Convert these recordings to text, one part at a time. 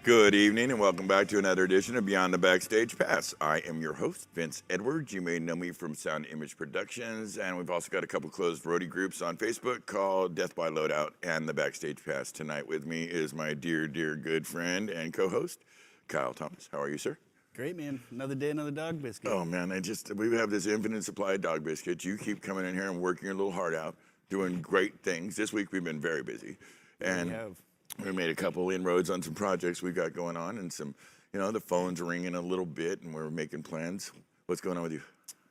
Good evening and welcome back to another edition of Beyond the Backstage Pass. I am your host, Vince Edwards. You may know me from Sound Image Productions, and we've also got a couple closed roadie groups on Facebook called Death by Loadout and the Backstage Pass. Tonight with me is my dear, dear good friend and co-host, Kyle Thomas. How are you, sir? Great, man. Another day, another dog biscuit. Oh, man, we have this infinite supply of dog biscuits. You keep coming in here and working your little heart out, doing great things. This week we've been very busy. And we have. We made a couple inroads on some projects we got going on, and some, the phone's ringing a little bit, and we're making plans. What's going on with you?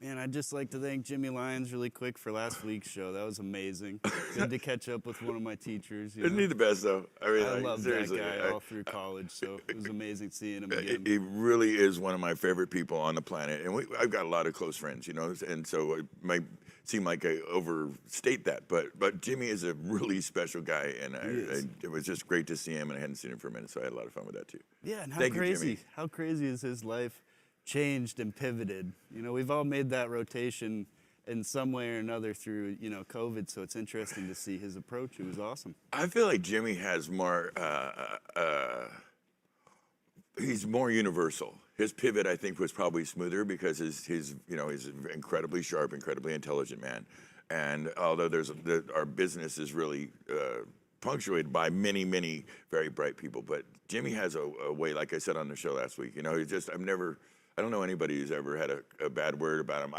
Man, I'd just like to thank Jimmy Lyons really quick for last week's show. That was amazing. Good to catch up with one of my teachers. Isn't he the best, though? I mean, I loved that guy all through college, so it was amazing seeing him again. He really is one of my favorite people on the planet, and I've got a lot of close friends, and so it might seem like I overstate that, but Jimmy is a really special guy, and it was just great to see him, and I hadn't seen him for a minute, so I had a lot of fun with that, too. Yeah, and how crazy is his life changed and pivoted? We've all made that rotation in some way or another through, COVID, so it's interesting to see his approach. It was awesome. I feel like Jimmy has more, he's more universal. His pivot, I think, was probably smoother because he's an incredibly sharp, incredibly intelligent man. And although our business is really punctuated by many, many very bright people, but Jimmy has a way, like I said on the show last week, I don't know anybody who's ever had a bad word about him.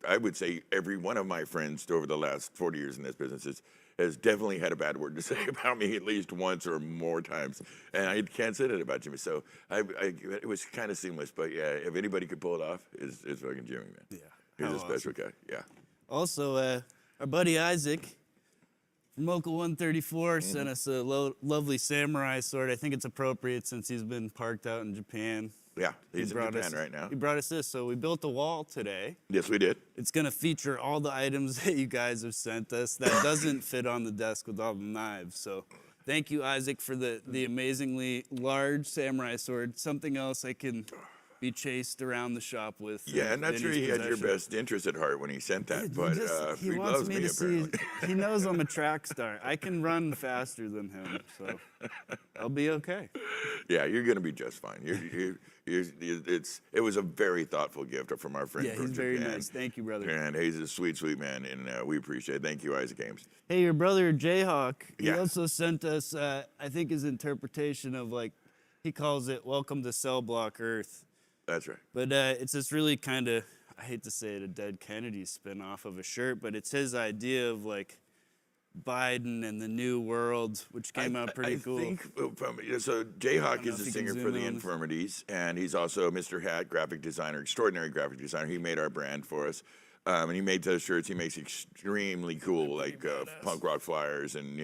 I would say every one of my friends over the last 40 years in this business has definitely had a bad word to say about me at least once or more times. And I can't say that about Jimmy. So it was kind of seamless. But yeah, if anybody could pull it off, it's fucking Jimmy, man. Yeah. He's a special guy. Yeah. Also, our buddy Isaac from Local 134 sent us a lovely samurai sword. I think it's appropriate since he's been parked out in Japan. Yeah, he's in Japan right now. He brought us this. So we built a wall today. Yes, we did. It's going to feature all the items that you guys have sent us. That doesn't fit on the desk with all the knives. So thank you, Isaac, for the amazingly large samurai sword. Something else I can be chased around the shop with. Yeah, and that's sure he had your best interest at heart when he sent that. But he wants me to see. He knows I'm a track star. I can run faster than him, so I'll be okay. Yeah, you're gonna be just fine. It was a very thoughtful gift from our friend from Japan. Yeah, he's very nice. Thank you, brother. And he's a sweet, sweet man, and we appreciate it. Thank you, Isaac Ames. Hey, your brother J Hetrick, he also sent us, I think his interpretation of, he calls it Welcome to Cell Block Earth. That's right. But it's this really kind of, I hate to say it, a Dead Kennedy spin off of a shirt, but it's his idea of Biden and the New World, which came out pretty cool. I think so. Jayhawk is the singer for the Infirmities, and he's also Mr. Hat, graphic designer, extraordinary graphic designer. He made our brand for us, and he made those shirts. He makes extremely cool, punk rock flyers and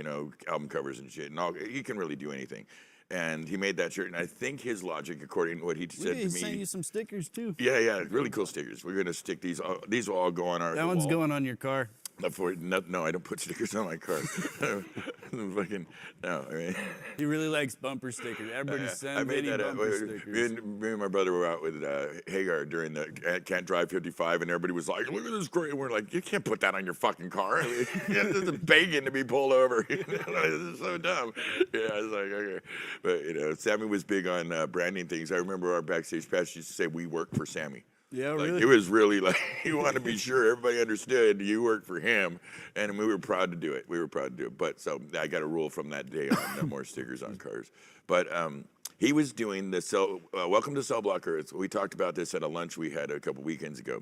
album covers and shit. And he can really do anything. And he made that shirt, and I think his logic, according to what he said to me. He sent you some stickers too. Yeah, really cool stickers. We're gonna stick these. These will all go on our. That one's going on your car. No, I don't put stickers on my car. Fucking no. I mean, he really likes bumper stickers. Everybody send bumper stickers. Me and my brother were out with Hagar during the Can't Drive 55, and everybody was like, "Look at this great!" And we're like, "You can't put that on your fucking car. This is begging to be pulled over. This is so dumb." Yeah, I was like, okay, but Sammy was big on branding things. I remember our backstage pass used to say, "We work for Sammy." Yeah, really. It was really he wanted to be sure everybody understood you worked for him, and we were proud to do it. But so I got a rule from that day on, no more stickers on cars. But he was doing the Welcome to Cell Block Earth. We talked about this at a lunch we had a couple weekends ago.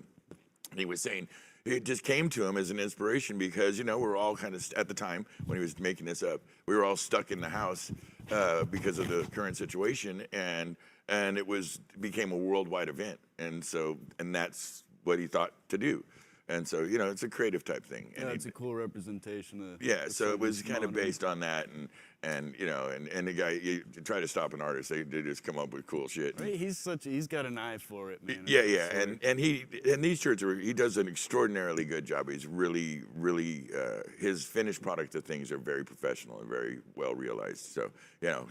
And he was saying it just came to him as an inspiration because we're all kind of at the time when he was making this up, we were all stuck in the house because of the current situation, and it became a worldwide event, and that's what he thought to do, and so it's a creative type thing. And it's a cool representation. So it was kind of based on that, and the guy, you try to stop an artist, they just come up with cool shit. Right, he's got an eye for it, man. Yeah, and these shirts he does an extraordinarily good job. He's really his finished product of things are very professional and very well realized. So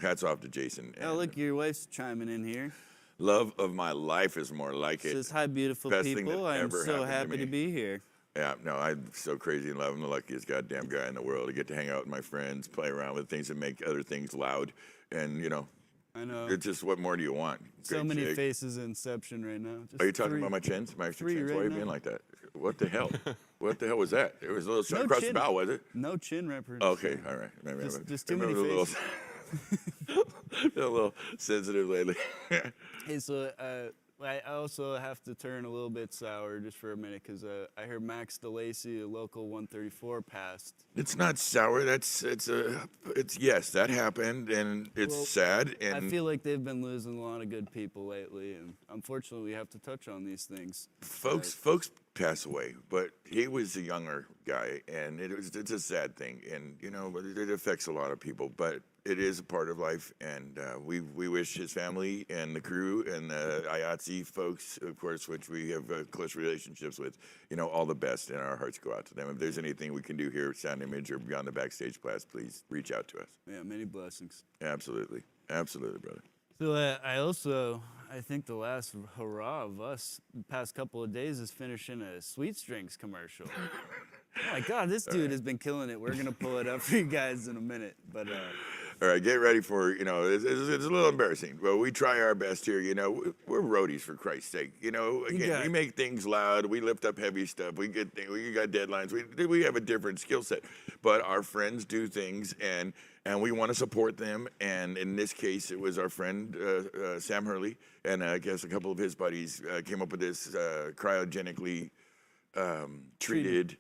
hats off to Jason. Oh, look, your wife's chiming in here. Love of my life is more like it. Says, hi, beautiful people. I'm so happy to be here. Yeah, no, I'm so crazy in love. I'm the luckiest goddamn guy in the world. I get to hang out with my friends, play around with things that make other things loud, and I know. It's just, what more do you want? So Great many shake. faces in Inception right now. Just Are you talking three. about my chins? My extra Three chins? Why right are you now. being like that? What the hell? What the hell was that? It was a little shot No across chin. the bow, was it? No chin representation. Okay, all right. Maybe Just too many a little, faces. a little sensitive lately. Hey, so I also have to turn a little bit sour just for a minute because I heard Max DeLacy, a local 134, passed. It's not sour. It's yes, that happened, and it's Well, sad. I And feel like they've been losing a lot of good people lately, and unfortunately, we have to touch on these things. folks pass away, but he was a younger guy, and it's a sad thing, and it affects a lot of people, but it is a part of life, and we wish his family and the crew and the IATSE folks, of course, which we have close relationships with, all the best, and our hearts go out to them. If there's anything we can do here at Sound Image or Beyond the Backstage Pass, please reach out to us. Yeah, many blessings. Absolutely, brother. So I think the last hurrah of us the past couple of days is finishing a Sweet Strings commercial. Oh my God, this dude has been killing it. We're gonna pull it up for you guys in a minute, but All right, get ready for, it's a little embarrassing. Well, we try our best here, we're roadies, for Christ's sake. Again, we make things loud, we lift up heavy stuff, we got deadlines, we have a different skill set. But our friends do things, and we want to support them. And in this case, it was our friend, Sam Hurley, and I guess a couple of his buddies came up with this cryogenically treated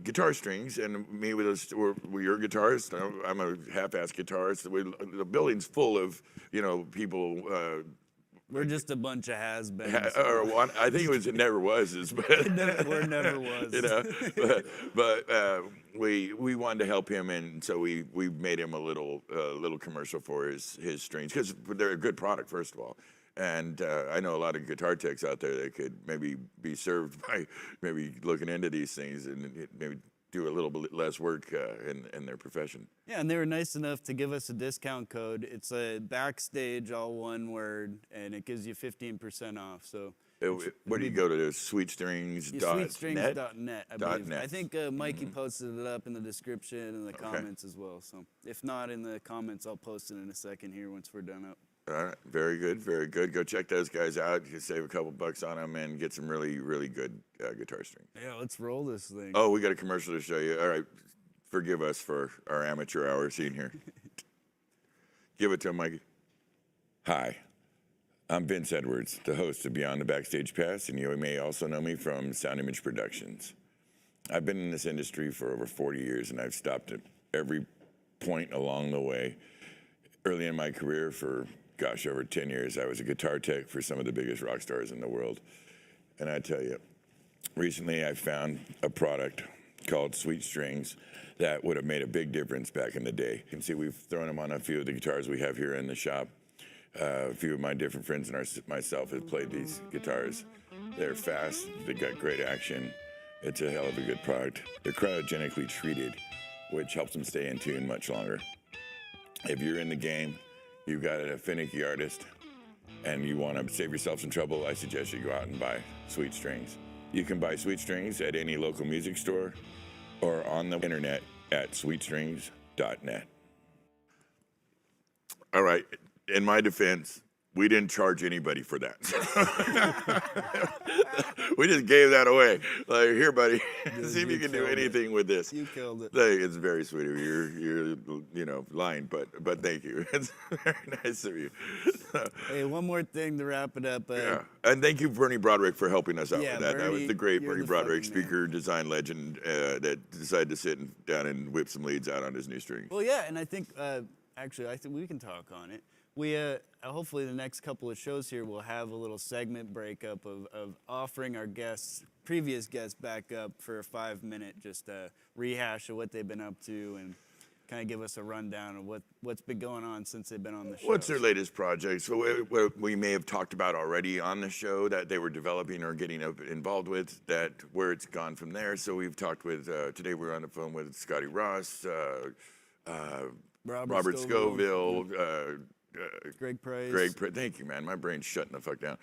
guitar strings, and me with us, you're a guitarist. I'm a half-assed guitarist. The building's full of people. we're just a bunch of has-beens. I think it never was. We're never was. But we wanted to help him, and so we made him a little commercial for his strings, because they're a good product, first of all. And I know a lot of guitar techs out there that could maybe be served by maybe looking into these things and maybe do a little bit less work in their profession. Yeah, and they were nice enough to give us a discount code. It's a backstage, all one word, and it gives you 15% off. So Where do you go to? Sweetstrings.net? Sweetstrings.net, I believe. .net. I think Mikey posted it up in the description and the comments as well. So if not in the comments, I'll post it in a second here once we're done up. All right, very good, very good. Go check those guys out. You can save a couple bucks on them and get some really, really good guitar strings. Yeah, let's roll this thing. Oh, we got a commercial to show you. All right, forgive us for our amateur hour scene here. Give it to him, Mikey. Hi, I'm Vince Edwards, the host of Beyond the Backstage Pass, and you may also know me from Sound Image Productions. I've been in this industry for over 40 years, and I've stopped at every point along the way. Early in my career, for over 10 years, I was a guitar tech for some of the biggest rock stars in the world. And I tell you, recently I found a product called Sweet Strings that would have made a big difference back in the day. You can see we've thrown them on a few of the guitars we have here in the shop. A few of my different friends and myself have played these guitars. They're fast, they got great action. It's a hell of a good product. They're cryogenically treated, which helps them stay in tune much longer. If you're in the game, you've got a finicky artist, and you want to save yourself some trouble, I suggest you go out and buy Sweet Strings. You can buy Sweet Strings at any local music store or on the internet at sweetstrings.net. All right, in my defense, we didn't charge anybody for that. We just gave that away. Like, here, buddy, see if you can do anything with this. You killed it. It's very sweet of you. You're lying, but thank you. It's very nice of you. Hey, one more thing to wrap it up. Yeah, and thank you, Bernie Broderick, for helping us out with that. That was Bernie, the great you're Bernie the Broderick, fucking man. speaker, design legend, that decided to sit down and whip some leads out on his new strings. Well, yeah, and I think I think we can talk on it. We hopefully the next couple of shows here we'll have a little segment breakup of offering our previous guests back up for a 5-minute just rehash of what they've been up to and kind of give us a rundown of what's been going on since they've been on the show. What's their latest projects? What we may have talked about already on the show that they were developing or getting involved with, that where it's gone from there. So we've talked with, today we were on the phone with Scotty Ross, Robert Scoville, Greg Price. Thank you, man. My brain's shutting the fuck down.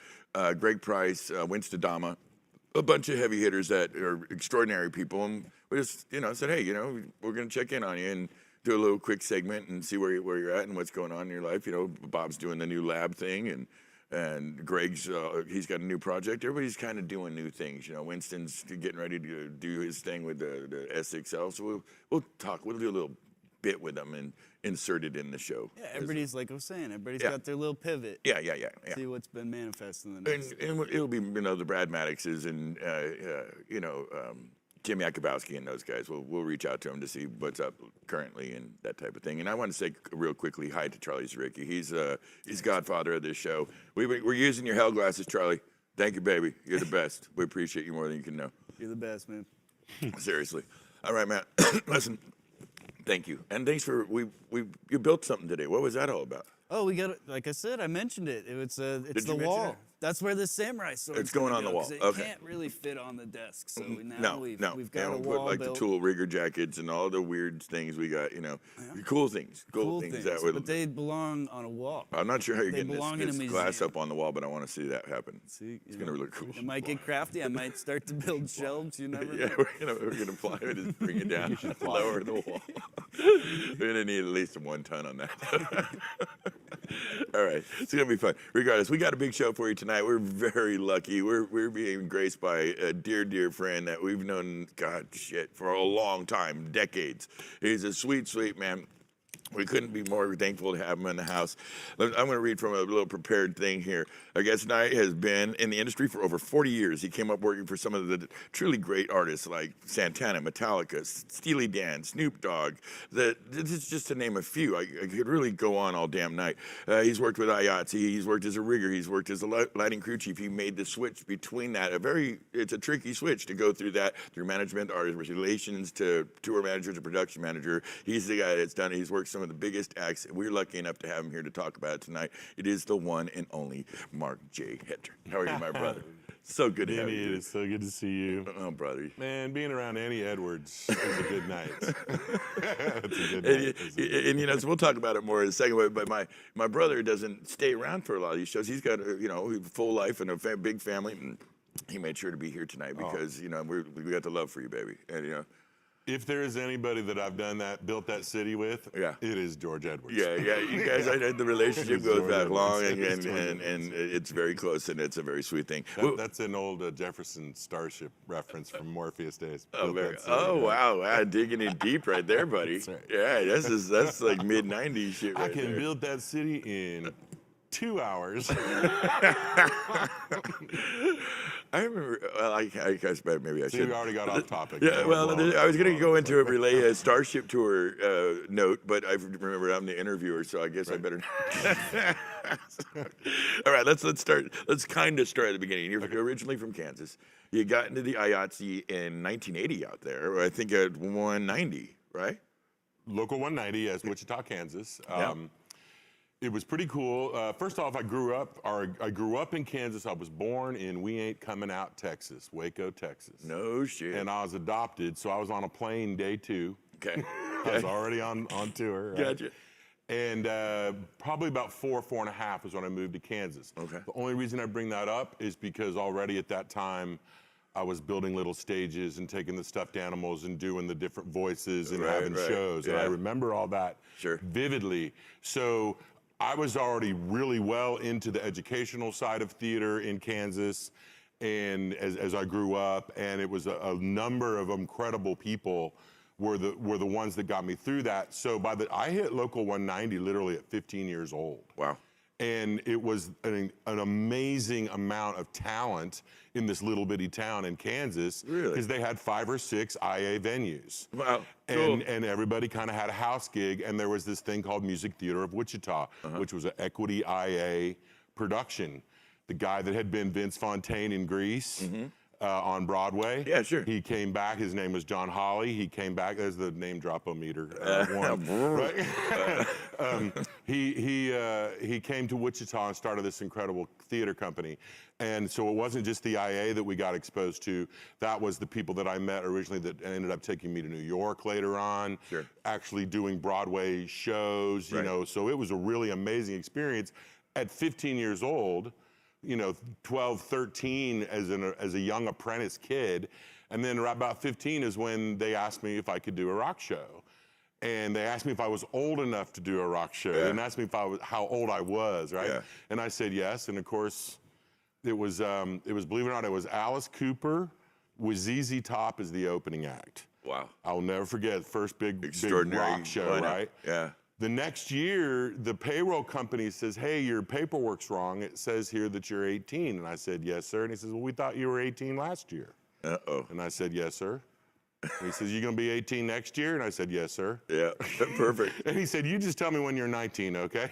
Greg Price, Winston Dama, a bunch of heavy hitters that are extraordinary people. And we just, said, hey, we're going to check in on you and do a little quick segment and see where you're at and what's going on in your life. You know, Bob's doing the new lab thing, and Greg's he's got a new project. Everybody's kind of doing new things. You know, Winston's getting ready to do his thing with the SXL. So we'll talk. We'll do a little bit with them and insert it in the show. Yeah, everybody's like I was saying, everybody's got their little pivot. Yeah. See what's been manifesting in the next. And it'll be, you know, the Brad Maddoxes and Jim Yakubowski and those guys. We'll reach out to them to see what's up currently and that type of thing. And I want to say real quickly hi to Charlie Zericki. He's godfather of this show. We're using your hell glasses, Charlie. Thank you, baby. You're the best. We appreciate you more than you can know. You're the best, man. Seriously. All right, Matt. Listen. Thank you, and thanks for you built something today. What was that all about? Oh, we got, like I said, I mentioned it. It's the mention wall. it? That's where the samurai sword. It's going on the wall. It Okay. can't really fit on the desk, so we've No. got a wall like built. the tool rigger jackets and all the weird things we got. You know, cool things that would. But they belong on a wall. I'm not sure how you're They getting belong in a this glass museum. up on the wall, but I want to see that happen. See, It's gonna look cool. I might get crafty. I might start to build shelves. You never know. Yeah, we're gonna fly it and bring it down, lower the wall. We're gonna need at least 1 ton on that. All right, it's gonna be fun. Regardless, we got a big show for you tonight. We're very lucky. We're being graced by a dear friend that we've known, for a long time, decades. He's a sweet man. We couldn't be more thankful to have him in the house. I'm going to read from a little prepared thing here. Our guest tonight has been in the industry for over 40 years. He came up working for some of the truly great artists like Santana, Metallica, Steely Dan, Snoop Dogg. This is just to name a few. I could really go on all damn night. He's worked with IATSE. He's worked as a rigger. He's worked as a lighting crew chief. He made the switch between that. It's a tricky switch to go through that, through management, artist relations, to tour manager, to production manager. He's the guy that's done it. He's worked some of the biggest acts. We're lucky enough to have him here to talk about it tonight. It is the one and only Mark J Hetrick. How are you, my brother? So good to have you. It's so good to see you. Oh, brother. Man, being around Annie Edwards is a good night. It's a good night. And you know, so we'll talk about it more in a second. But my brother doesn't stay around for a lot of these shows. He's got a full life and a big family. And he made sure to be here tonight because we got the love for you, baby. And if there is anybody that I've built that city with, it is George Edwards. Yeah. You guys, the relationship goes George back Edwards. long, and it's very close, and it's a very sweet thing. That's an old Jefferson Starship reference from Morpheus days. Wow, digging in deep right there, buddy. That's right. Yeah, that's like mid-90s shit right I can there. build that city in 2 hours. I remember, I guess maybe I See, should. we already got off topic. Yeah, well, I was going to go into relay a Starship Tour note, but I remember I'm the interviewer, so I guess I better. All right, let's start. Let's kind of start at the beginning. You're originally from Kansas. You got into the IATSE in 1980 out there, or I think at 190, right? Local 190, yes, Wichita, Kansas. Yeah. It was pretty cool. First off, I grew up in Kansas. I was born in We Ain't Coming Out, Texas, Waco, Texas. No shit. And I was adopted, so I was on a plane day 2. Okay. I was already on tour. Right? Gotcha. And probably about 4.5 was when I moved to Kansas. Okay. The only reason I bring that up is because already at that time, I was building little stages and taking the stuffed animals and doing the different voices and having shows. Yeah. And I remember all that vividly. So I was already really well into the educational side of theater in Kansas, and as I grew up, and it was a number of incredible people were the ones that got me through that. So I hit Local 190 literally at 15 years old. Wow. And it was an amazing amount of talent in this little bitty town in Kansas. Really? Because they had 5 or 6 IA venues. Wow. Cool. And everybody kind of had a house gig, and there was this thing called Music Theater of Wichita, which was an equity IA production. The guy that had been Vince Fontaine in Grease on Broadway. Yeah, sure. He came back. His name was John Hawley. He came back. There's the name drop-o-meter. Right? He came to Wichita and started this incredible theater company. And so it wasn't just the IA that we got exposed to. That was the people that I met originally that ended up taking me to New York later on. Sure. Actually doing Broadway shows, you know. So it was a really amazing experience. At 15 years old, 12, 13 as a young apprentice kid. And then right about 15 is when they asked me if I could do a rock show. And they asked me if I was old enough to do a rock show. They didn't ask me if how old I was, right? Yeah. And I said yes. And of course, it was believe it or not, it was Alice Cooper with ZZ Top as the opening act. Wow. I'll never forget first big Extraordinary rock show, lineup. right? Yeah. The next year, the payroll company says, hey, your paperwork's wrong. It says here that you're 18. And I said, yes, sir. And he says, well, we thought you were 18 last year. Uh-oh. And I said, yes, sir. And he says, you gonna be 18 next year? And I said, yes, sir. Yeah, perfect. And he said, you just tell me when you're 19, okay?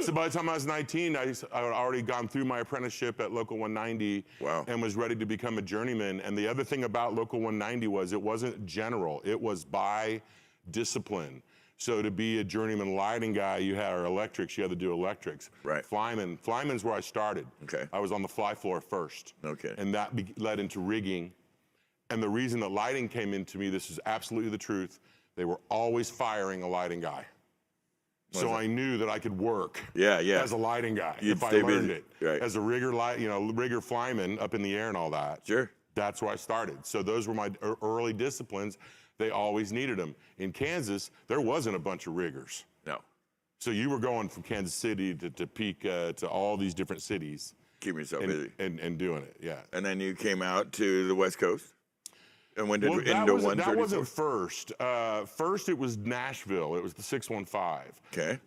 So by the time I was 19, I had already gone through my apprenticeship at Local 190 Wow. and was ready to become a journeyman. And the other thing about Local 190 was it wasn't general, it was by discipline. So to be a journeyman lighting guy, or electrics, you had to do electrics. Right. Flyman's where I started. Okay. I was on the fly floor first. Okay. And that led into rigging. And the reason that lighting came into me, this is absolutely the truth, they were always firing a lighting guy. So I knew that I could work as a lighting guy if I learned it. Right. As a rigger flyman up in the air and all that. Sure. That's where I started. So those were my early disciplines. They always needed them. In Kansas, there wasn't a bunch of riggers. No. So you were going from Kansas City to Topeka to all these different cities. Keep yourself busy. And doing it, yeah. And then you came out to the West Coast and went into that 134. wasn't first. First, it was Nashville. It was the 615. Okay.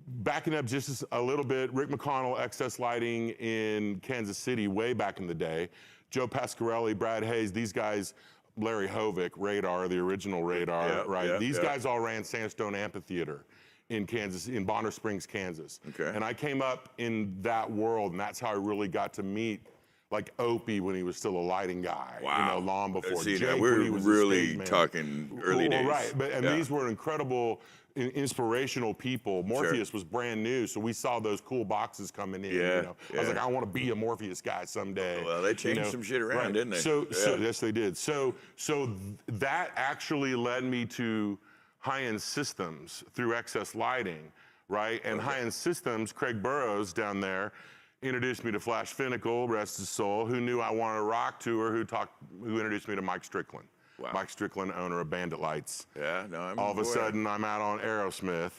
Backing up just a little bit, Rick McConnell, XS Lighting in Kansas City way back in the day. Joe Pasquarelli, Brad Hayes, these guys, Larry Hovick, Radar, the original Radar, right? These guys all ran Sandstone Amphitheater in Kansas, in Bonner Springs, Kansas. Okay. And I came up in that world, and that's how I really got to meet like Opie when he was still a lighting guy. Wow. You know, long before See, Jake now when we're he was a really stage man. talking early days. Right, and these were incredible, inspirational people. Morpheus was brand new, so we saw those cool boxes coming in. Yeah, You know? I was like, I want to be a Morpheus guy someday. Well, they changed some shit around, didn't they? So yes, they did. So that actually led me to high-end systems through XS Lighting, right? And high-end systems, Craig Burrows down there introduced me to Flash Finnicle, rest his soul, who knew I wanted a rock tour, who introduced me to Mike Strickland. Wow. Mike Strickland, owner of Bandit Lights. Yeah, no, I'm All of a aware. sudden, I'm out on Aerosmith.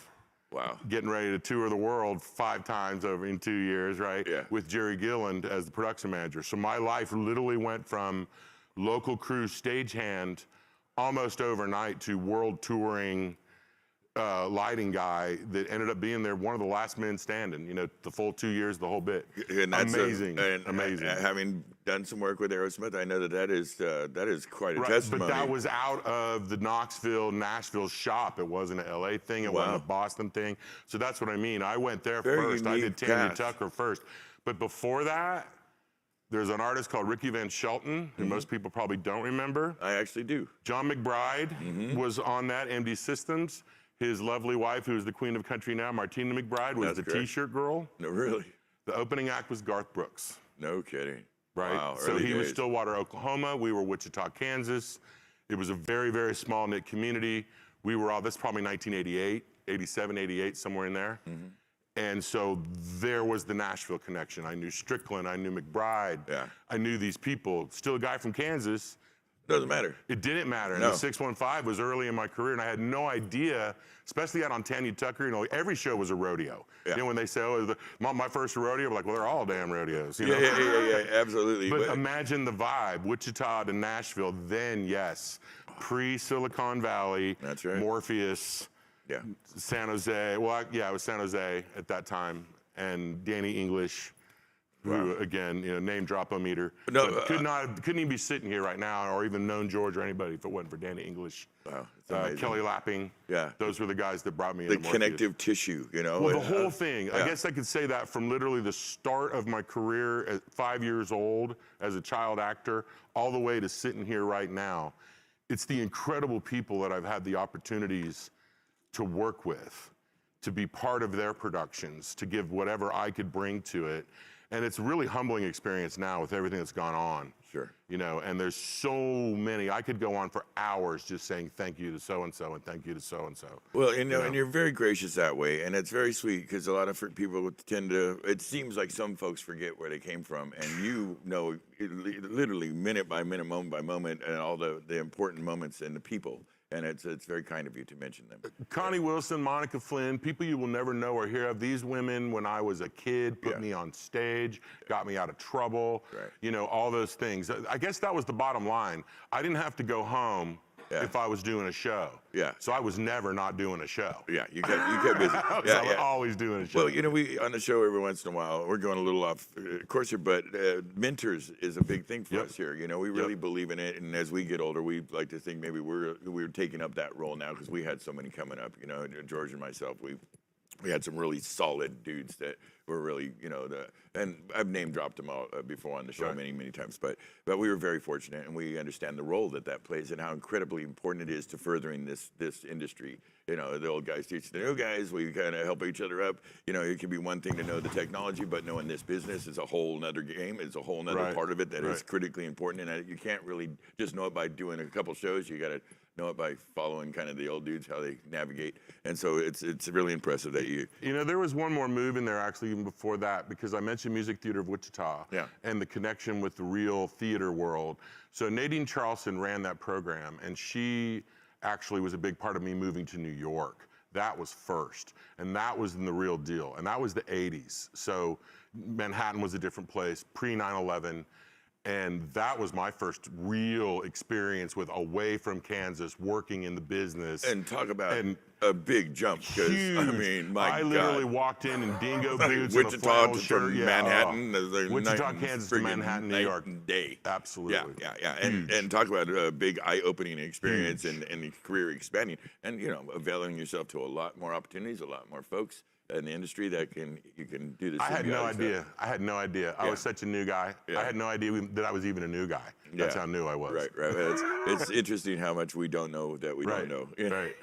Wow. Getting ready to tour the world 5 times over in 2 years, right? Yeah. With Jerry Gilland as the production manager. So my life literally went from local crew stagehand almost overnight to world touring lighting guy that ended up being there, one of the last men standing, you know, the full 2 years, the whole bit. And that's amazing, amazing. Having done some work with Aerosmith, I know that is quite a Right, testimony. but that was out of the Knoxville, Nashville shop. It wasn't an LA thing. It wasn't a Boston thing. So that's what I mean. I went there Very first. I unique did Tanya path. Tucker first. But before that, there's an artist called Ricky Van Shelton, who most people probably don't remember. I actually do. John McBride was on that, MD Systems. His lovely wife, who's the queen of country now, Martina McBride, was That's the correct. T-shirt girl. No, really? The opening act was Garth Brooks. No kidding. Right. Wow, So early he was days. Stillwater, Oklahoma. We were Wichita, Kansas. It was a very, very small knit community. We were all, that's probably 1988, 87, 88, somewhere in there. And so there was the Nashville connection. I knew Strickland, I knew McBride. Yeah. I knew these people. Still a guy from Kansas. Doesn't matter. It didn't matter. No. And the 615 was early in my career, and I had no idea, especially out on Tanya Tucker, you know, every show was a rodeo. Yeah. You know, when they say, oh, my first rodeo, we're like, well, they're all damn rodeos. You know? Yeah, absolutely. But imagine the vibe, Wichita to Nashville, then yes, pre-Silicon Valley, That's right. Morpheus, Yeah. San Jose, well, yeah, it was San Jose at that time, and Danny English, who, again, you know, name drop-o-meter. No, But couldn't even be sitting here right now, or even known George or anybody if it wasn't for Danny English. Wow, it's amazing. Kelly Lapping. Yeah. Those were the guys that brought me The into Morpheus. connective tissue, you know. Well, the and, whole thing. I guess I could say that from literally the start of my career at 5 years old as a child actor, all the way to sitting here right now. It's the incredible people that I've had the opportunities to work with, to be part of their productions, to give whatever I could bring to it. And it's a really humbling experience now with everything that's gone on. Sure. You know, and there's so many. I could go on for hours just saying thank you to so-and-so and thank you to so-and-so. Well, you know, and you're very gracious that way, and it's very sweet because a lot of people tend to, it seems like some folks forget where they came from, and you know literally minute by minute, moment by moment, and all the important moments and the people. And it's very kind of you to mention them. Connie Wilson, Monica Flynn, people you will never know or hear of. These women, when I was a kid, put me on stage, got me out of trouble, you know, all those things. I guess that was the bottom line. I didn't have to go home if I was doing a show. So I was never not doing a show. You kept busy. I was always doing a show. Well, you know, we on the show every once in a while, we're going a little off course here, but mentors is a big thing for us here. You know, we really believe in it, and as we get older, we like to think maybe we're taking up that role now because we had so many coming up. You know, George and myself, we had some really solid dudes that were really, you know, and I've name dropped them all before on the show many times, but we were very fortunate, and we understand the role that plays and how incredibly important it is to furthering this industry. You know, the old guys teach the new guys. We kind of help each other up. You know, it can be one thing to know the technology, but knowing this business is a whole nother game. It's a whole nother part of it that is critically important, and you can't really just know it by doing a couple shows. You got to know it by following kind of the old dudes, how they navigate. And so it's really impressive that you... You know, there was one more move in there actually even before that, because I mentioned Music Theater of Wichita and the connection with the real theater world. So Nadine Charleston ran that program, and she actually was a big part of me moving to New York. That was first, and that was in the real deal, and that was the 80s. So Manhattan was a different place, pre 9/11. And that was my first real experience with away from Kansas, working in the business. And talk about a big jump, because I mean, my God. I literally walked in dingo boots and a Wichita flannel to shirt. Manhattan. Wichita, Kansas to Manhattan, New York. Day. Absolutely. And talk about a big eye-opening experience and career expanding. And, you know, availing yourself to a lot more opportunities, a lot more folks in the industry that you can do this. I had no idea. I had no idea. I was such a new guy. I had no idea that I was even a new guy. That's how new I was. Right. It's interesting how much we don't know that we don't know. Right.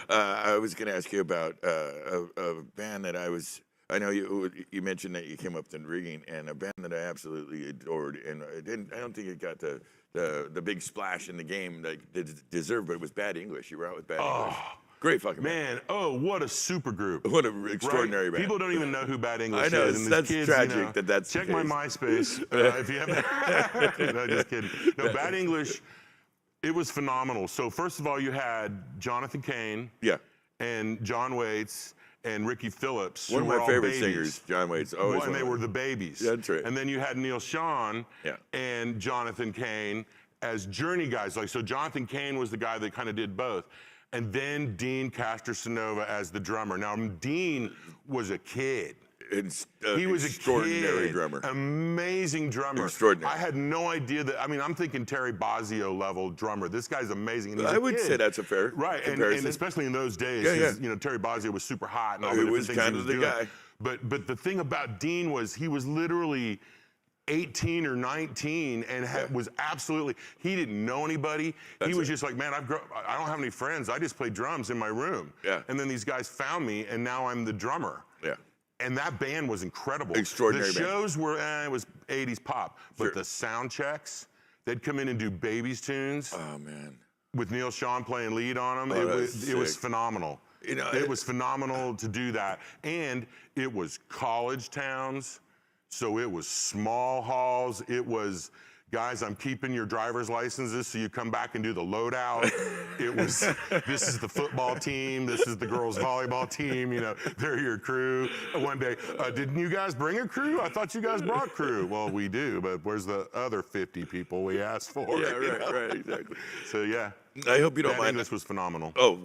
I was going to ask you about a band that I know you mentioned that you came up to rigging, and a band that I absolutely adored, and I don't think it got the big splash in the game that it deserved, but it was Bad English. You were out with Bad English. Great fucking man! Oh, what a super group! What an extraordinary band! People don't even know who Bad English is. I know is. that's kids, tragic. You know, That's check my MySpace if you haven't. No, just kidding. No, Bad English. It was phenomenal. So first of all, you had Jonathan Cain, and John Waits, and Ricky Phillips. One of my favorite singers, John Waits. Always. And they were the Babies. That's right. And then you had Neil Schon and Jonathan Cain as Journey guys. So Jonathan Cain was the guy that kind of did both. And then Dean Castrosonova as the drummer. Now, Dean was a kid. He was extraordinary drummer. Amazing drummer. Extraordinary. I had no idea that. I mean, I'm thinking Terry Bozzio level drummer. This guy's amazing. And I would say that's a fair comparison. And especially in those days, you know, Terry Bozzio was super hot and all the different things kind of the guy. But the thing about Dean was he was literally 18 or 19 and was absolutely, he didn't know anybody. He was just like, man, I don't have any friends. I just play drums in my room. And then these guys found me, and now I'm the drummer. And that band was incredible. Extraordinary The shows were, it was 80s pop, but the sound checks, they'd come in and do Babies tunes. Oh, man. With Neil Schon playing lead on them. It was phenomenal. You know, it was phenomenal to do that. And it was college towns. So it was small halls. It was, guys, I'm keeping your driver's licenses so you come back and do the loadout. It was, this is the football team. This is the girls volleyball team. You know, they're your crew. One day, didn't you guys bring a crew? I thought you guys brought crew. Well, we do, but where's the other 50 people we asked for? Right, exactly. So, yeah. I hope you don't mind. This was phenomenal. Oh,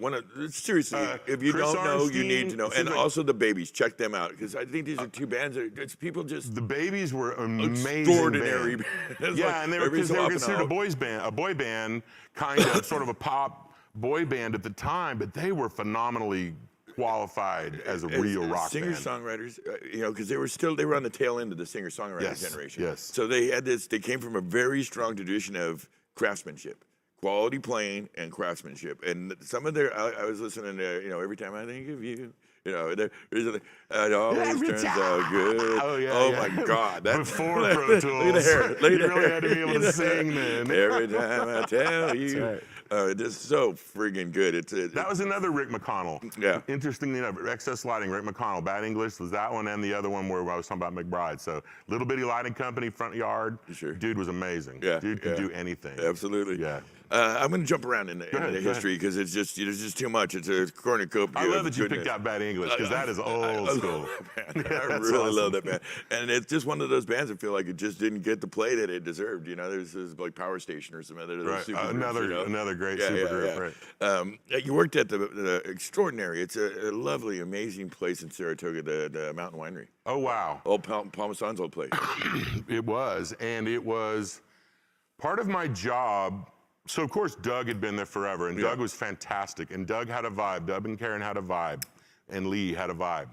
seriously, if you don't know, you need to know. And also the Babies, check them out, because I think these are two bands that it's people just. The Babies were amazing. Extraordinary band. And they were considered a boy band, kind of, sort of a pop boy band at the time, but they were phenomenally qualified as a real rock band. Singer-songwriters, you know, because they were on the tail end of the singer-songwriter generation. Yes. So they had this. They came from a very strong tradition of craftsmanship. Quality playing and craftsmanship, and some of their. I was listening to, you know, Every Time I Think of You, You know, it always turns out good. Oh, yeah, Oh yeah. my God. That's Before Pro Tools. Look at the hair. Look at You the really hair. had to be able to sing then. Every time I tell you. right. It's so friggin' good. That was another Rick McConnell. Yeah. Interestingly enough, Excess Lighting, Rick McConnell. Bad English was that one and the other one where I was talking about McBride. So little bitty lighting company, front yard. Sure. Dude was amazing. Yeah, Dude could yeah. do anything. Absolutely. Yeah. I'm going to jump around in the ahead, history because it's just there's just too much. It's a cornucopia. I love of that you goodness. picked out Bad English because that is old school. I That's really awesome. love that band, and it's just one of those bands that feel like it just didn't get the play that it deserved. You know, there's like Power Station or some other Right. super groups, Another you know? another great Yeah, super yeah, group. yeah. Right. You worked at the Extraordinary. It's a lovely, amazing place in Saratoga, the Mountain Winery. Oh wow. Old Palmasan's old place. It was, and it was part of my job. So of course Doug had been there forever, and Yeah. Doug was fantastic, and Doug had a vibe. Doug and Karen had a vibe, and Lee had a vibe,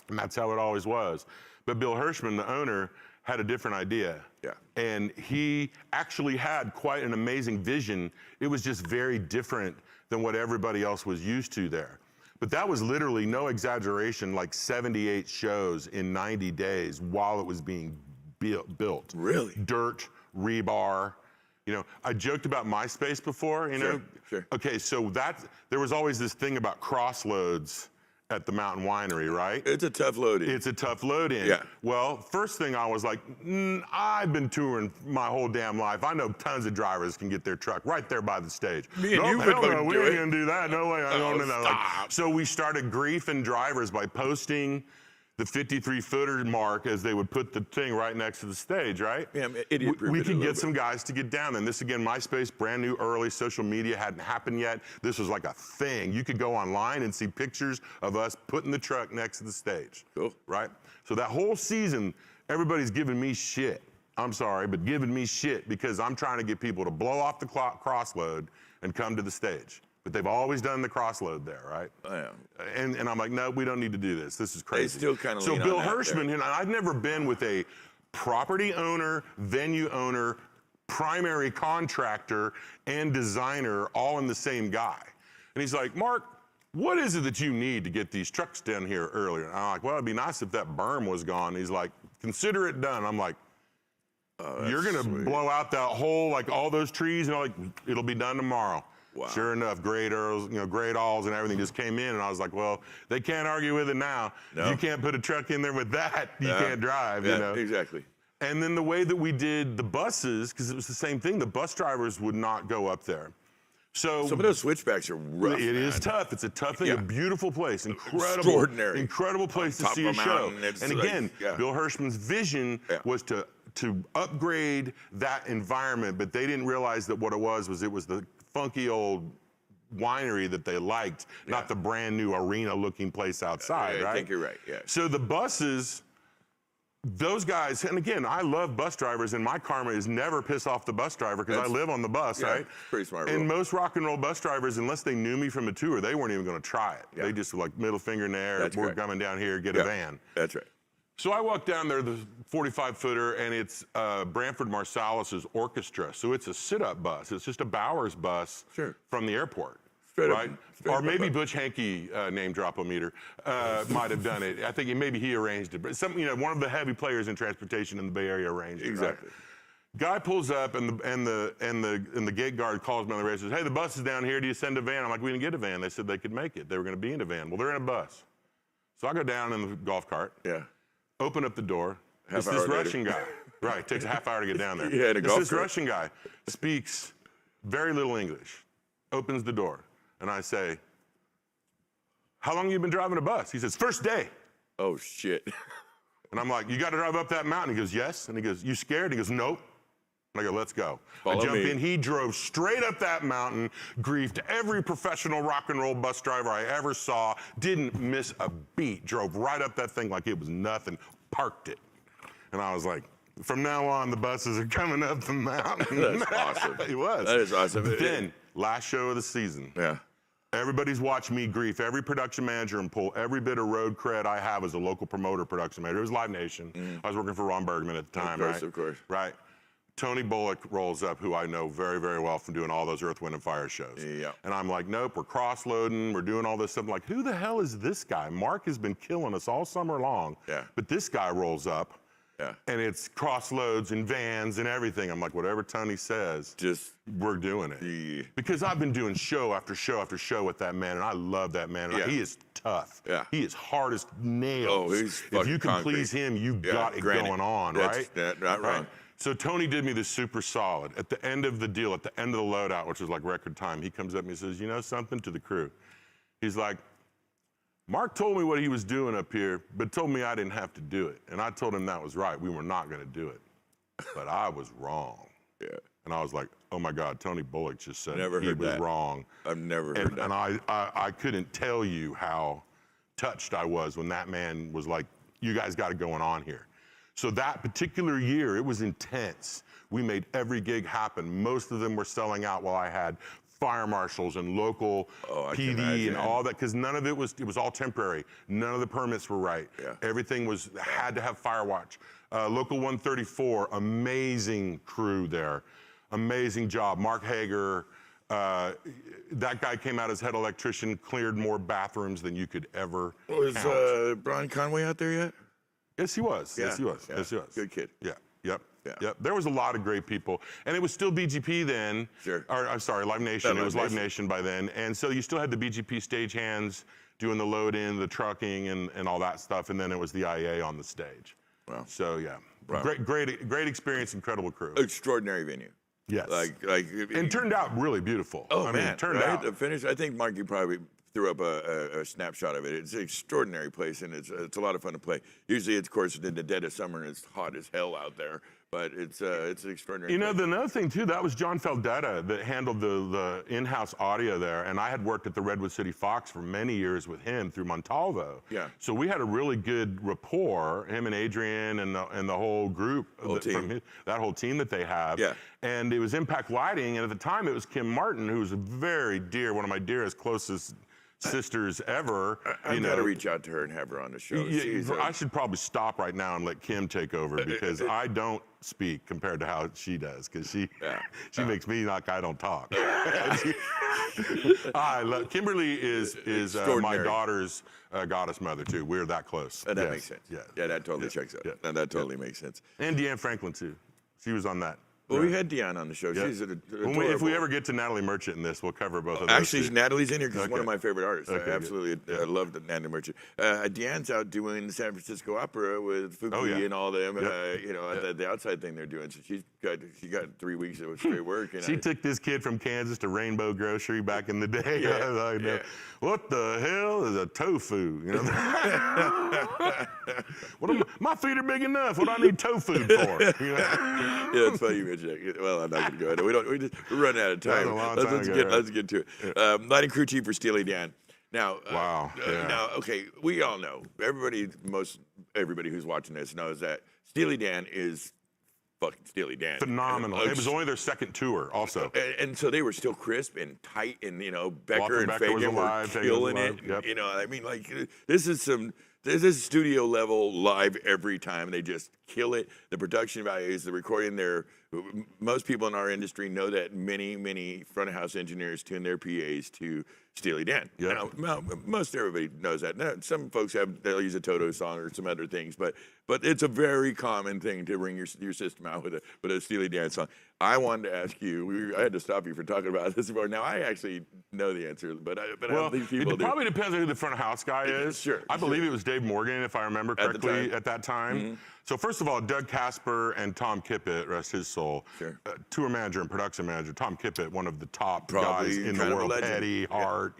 and that's how it always was. But Bill Hirschman, the owner, had a different idea. Yeah. And he actually had quite an amazing vision. It was just very different than what everybody else was used to there. But that was literally, no exaggeration, like 78 shows in 90 days while it was being built. Really? Dirt, rebar. You know, I joked about MySpace before, you know? Sure. Okay, so there was always this thing about crossloads at the Mountain Winery, right? It's a tough load. It's a tough load in. Yeah. Well, first thing I was like, I've been touring my whole damn life. I know tons of drivers can get their truck right there by the stage. Me and Nope, you hell would no, fucking we do ain't it. gonna do that. No way. I don't know. Like, stop. so we started griefing drivers by posting the 53-footer mark as they would put the thing right next to the stage, right? Yeah, idiot-proof We it a could little get bit. some guys to get down. And this, again, MySpace, brand new, early, social media hadn't happened yet. This was like a thing. You could go online and see pictures of us putting the truck next to the stage. Cool. Right? So that whole season, everybody's giving me shit. I'm sorry, but giving me shit because I'm trying to get people to blow off the crossload and come to the stage. But they've always done the crossload there, right? Oh, yeah. And I'm like, no, we don't need to do this. This is crazy. still kinda So lean on Bill that Hirschman, there. and I've never been with a property owner, venue owner, primary contractor, and designer all in the same guy. And he's like, Mark, what is it that you need to get these trucks down here earlier? And I'm like, well, it'd be nice if that berm was gone. He's like, consider it done. I'm like, you're gonna blow out that whole, like all those trees, and I'm like, it'll be done tomorrow. Wow. Sure enough, great alls and everything just came in, and I was like, well, they can't argue with it now. No. You can't put a truck in there with that. You can't drive, Yeah, you know? exactly. And then the way that we did the buses, because it was the same thing, the bus drivers would not go up there. So Some of those switchbacks are rough. it is man. tough. It's a tough thing. Yeah. A beautiful place. Incredible. Extraordinary. Incredible place to Top see of a a show. mountain, it's And like- again, yeah. Bill Hirschman's vision Yeah. was to upgrade that environment, but they didn't realize that what it was the funky old winery that they liked, not the brand new arena looking place outside, Yeah, right? I think you're right, yeah. So the buses, those guys, and again, I love bus drivers, and my karma is never piss off the bus driver because I That's- live on the bus, yeah, right? pretty smart And rule. most rock and roll bus drivers, unless they knew me from a tour, they weren't even going to try it. Yeah. They just were like middle finger in the air. That's We're correct. coming down here, get Yeah, a van. That's right. So I walk down there, the 45-footer, and it's Branford Marsalis's orchestra. So it's a sit-up bus. It's just a Bowers bus Sure. from the airport. Straight up- right? straight Or up maybe bus. Butch Hankey, name drop-o-meter, might have done it. I think maybe he arranged it. But one of the heavy players in transportation in the Bay Area arranged it. right? Exactly. Guy pulls up and the gate guard calls me on the radio and says, hey, the bus is down here. Do you send a van? I'm like, we didn't get a van. They said they could make it. They were going to be in a van. Well, they're in a bus. So I go down in the golf cart. Yeah. Open up the door. It's Half this hour later. Russian guy. Right, takes a half hour to get down there. Yeah, in a It's golf this cart. Russian guy speaks very little English, opens the door, and I say, how long you been driving a bus? He says, first day. Oh, shit. And I'm like, you got to drive up that mountain? He goes, yes. And he goes, you scared? He goes, nope. And I go, let's go. Follow I jump me. in. He drove straight up that mountain, griefed every professional rock and roll bus driver I ever saw, didn't miss a beat, drove right up that thing like it was nothing, parked it. And I was like, from now on, the buses are coming up the mountain. That's awesome. It was. That is awesome. Then, last show of the season. Yeah. Everybody's watched me grief every production manager and pull every bit of road cred I have as a local promoter production manager. It was Live Nation. I was working for Ron Bergman at the time, course, right? of course. Right. Tony Bullock rolls up, who I know very, very well from doing all those Earth, Wind, and Fire shows. Yeah. And I'm like, nope, we're cross-loading, we're doing all this stuff. I'm like, who the hell is this guy? Mark has been killing us all summer long. Yeah. But this guy rolls up, Yeah. and it's cross-loads and vans and everything. I'm like, whatever Tony says, we're doing it. Yeah. Because I've been doing show after show after show with that man, and I love that man. And Yeah. he is tough. Yeah. He is hard as nails. Oh, he's if you fucking can concrete. please him, you Yeah, got it granted. going on, That's right? not wrong. Right. So Tony did me the super solid. At the end of the deal, at the end of the loadout, which was like record time, he comes up and he says, you know something, to the crew. He's like, Mark told me what he was doing up here, but told me I didn't have to do it. And I told him that was right. We were not going to do it. But I was wrong. Yeah. And I was like, oh my God, Tony Bullock just said Never he heard was that. wrong. I've never heard that. And I couldn't tell you how touched I was when that man was like, you guys got it going on here. So that particular year, it was intense. We made every gig happen. Most of them were selling out while I had fire marshals and local I can PD and imagine. all that, because none of it was all temporary. None of the permits were right. Yeah. Everything had to have fire watch. Local 134, amazing crew there. Amazing job. Mark Hager, that guy came out as head electrician, cleared more bathrooms than you could ever Was count. Brian Conway out there yet? Yes, he was. Yeah, Yes, he was. yeah. Yes, he was. Good kid. Yeah. Yep. Yeah. Yep. There was a lot of great people, and it was still BGP then. Sure. Or I'm sorry, Live Nation. Yeah, It was Live Live Nation by then, and so you still had the BGP stagehands doing the load in, the trucking, and all that stuff, and then it was the IA on the stage. Wow. So yeah, Wow. great experience, incredible crew. Extraordinary venue. Yes. And turned out really beautiful. Oh I man, mean, it turned right? out. The finish. I think Mark, you probably threw up a snapshot of it. It's an extraordinary place, and it's a lot of fun to play. Usually, it's of course in the dead of summer, and it's hot as hell out there. But it's an extraordinary. You know, place. another thing too, that was John Feldetta that handled the in-house audio there, and I had worked at the Redwood City Fox for many years with him through Montalvo. Yeah. So we had a really good rapport, him and Adrian and the whole group, that whole team that they have. Yeah. And it was Impact Lighting, and at the time it was Kim Martin, who was a very dear, one of my dearest, closest sisters ever. I've got to reach out to her and have her on the show. I should probably stop right now and let Kim take over, because I don't speak compared to how she does, because she makes me like I don't talk. I love Kimberly is my daughter's goddess mother too. We're that close. And that makes sense. Yeah, Yeah, that totally checks out. Yeah. And that totally makes sense. And Deanne Franklin too. She was on that. Well, we had Deanne on the show. Yeah. She's If we ever get to Natalie Merchant in this, we'll cover both of those. Actually, two. Natalie's in here because she's one Okay. of my favorite artists. Okay, I good. absolutely love Natalie Merchant. Deanne's out doing the San Francisco Opera with Fuki and all them. The outside thing they're doing. So she got 3 weeks of straight work. And She took this kid from Kansas to Rainbow Grocery back in the day. Yeah. What the hell is a tofu? You know? My feet are big enough. What do I need tofu for? You know? Yeah, it's funny you mentioned that. Well, I'm not going to go into it. We're running out of time. That was a long time ago, Let's get to it. Lighting crew chief for Steely Dan. Now, Wow, yeah. Now, okay, we all know. Everybody who's watching this knows that Steely Dan is fucking Steely Dan. Phenomenal. And, It was only their second tour, also. and so they were still crisp and tight, and Becker and Becker was Fagan alive, were Fagan was killing alive, it. yep. I mean, like this is studio level live every time. They just kill it. The production values, the recording. Most people in our industry know that many front of house engineers tune their PAs to Steely Dan. Yeah. Now, most everybody knows that. Now, some folks they'll use a Toto song or some other things, but it's a very common thing to ring your system out with a Steely Dan song. I wanted to ask you. I had to stop you for talking about this before. Now I actually know the answer, but I don't think people it do. probably depends on who the front of house guy is. Sure, I believe it was Dave Morgan, if I remember correctly, at that time. Mm-hmm. So first of all, Doug Casper and Tom Kippett, rest his soul, Sure. Tour manager and production manager. Tom Kippett, one of the top Probably guys in the kind of a world. legend. Eddie Hart,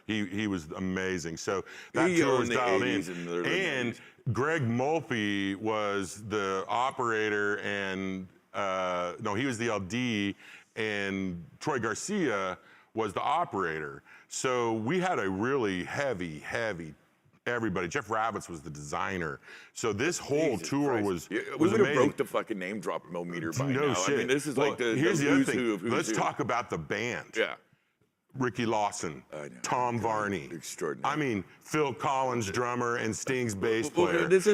he was amazing. So that He tour was owned the dialed 80s in. and the early And 90s. Greg Mulphy was the operator, and he was the LD, and Troy Garcia was the operator. So we had a really heavy everybody. Jeff Rabbits was the designer. So this whole Jesus tour Christ. was We was would have amazing. broke the fucking name drop meter by No now. shit. I mean, this is Well, like the here's the other who's thing. who of who's Let's who. talk about the band. Yeah. Ricky Lawson, Tom Varney. Extraordinary. I mean, Phil Collins, drummer, and Sting's bass Well, player. these